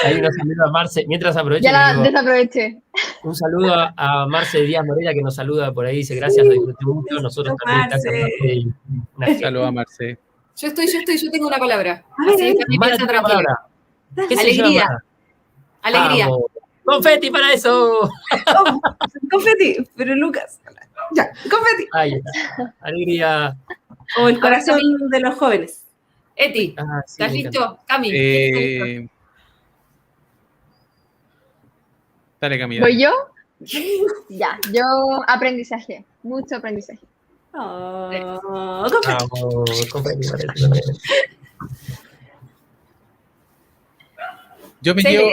Ahí nos saluda Marce. Mientras aprovecho, Ya la digo, desaproveché. un saludo a Marce Díaz Morera que nos saluda por ahí. Dice gracias, lo disfruté mucho. Nosotros también, gracias, Marce. Saludos a Marce. Yo yo tengo una palabra. A ver, Así que también Mara, piensa una tranquila. palabra. ¿Qué se lleva Alegría. Mara? Alegría. Vamos. ¡Confeti para eso! Confeti, pero Lucas. Ya, confeti. Ahí está. Alegría. O el corazón de los jóvenes. Eti, Ah, sí, ¿estás me listo? Cami. ¿qué estás listo? Dale, Camila. ¿Voy yo? Ya, yo aprendizaje, mucho aprendizaje. Oh, confeti. Vamos, confeti para eso también. Yo me Cele. llevo.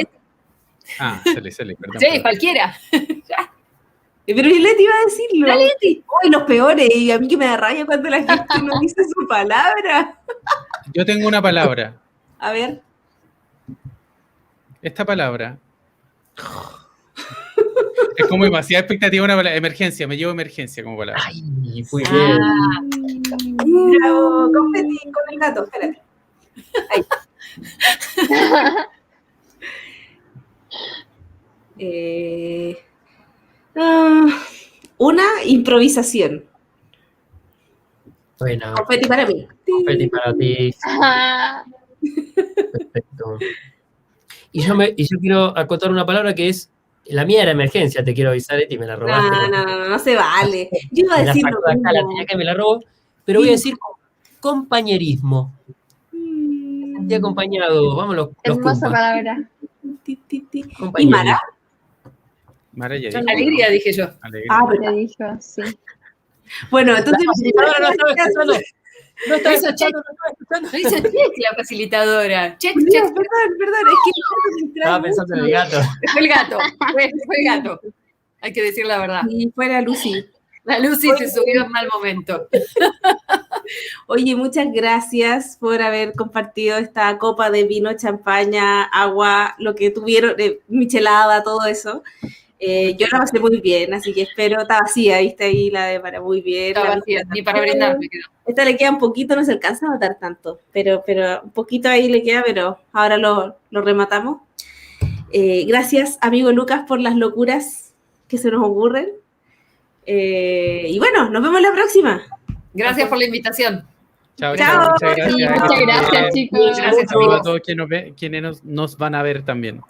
Cele, perdón. Sí, perdón. cualquiera. Pero Leti iba a decirlo. Dale, Leti. Uy, los peores. Y a mí que me da rabia cuando la gente no dice su palabra. Yo tengo una palabra. A ver. Esta palabra Es como demasiada expectativa una palabra. Emergencia, me llevo emergencia como palabra. Ay, muy bien. Bravo, confeti con el gato, espérate. Ahí. Una improvisación. Bueno, Confeti para mí. confeti para ti. Perfecto. Y yo quiero acotar una palabra que es, la mía era emergencia, te quiero avisar, Eti, me la robaste. No se vale. Yo iba a Me la decir sacó lo de acá, la mismo. tenía que me la robó, pero voy a decir compañerismo. Me sentí acompañado, vamos los Hermosa Kumpas. palabra. ¿Y Compañerismo. Mara? Mara ya dijo, Alegría, ¿no? dije yo. Alegría. Ah, Te pero, dijo, sí. bueno, entonces. La facilitadora no estaba escuchando. No estaba Eso, escuchando, no estaba escuchando. Lo hizo check la facilitadora. Check, No, check. perdón, es que me distrae Estaba pensando en el mucho. gato. Fue el gato. Fue el gato. Hay que decir la verdad. Y fuera Lucy. La Lucy se subió en mal momento. Oye, muchas gracias por haber compartido esta copa de vino, champaña, agua, lo que tuvieron, michelada, todo eso. Yo la pasé muy bien, así que espero, está vacía, viste ahí la de para muy bien. Estaba La vacía, mía ni para brindar me quedó. Esta le queda un poquito, no se alcanza a matar tanto, pero un poquito ahí le queda, pero ahora lo rematamos. Gracias, amigo Lucas, por las locuras que se nos ocurren. Y bueno, nos vemos la próxima. Gracias por la invitación. Chao, Chao. chao, muchas gracias. Muchas gracias, chicos. Gracias, Saludos a amigos. todos quienes nos van a ver también.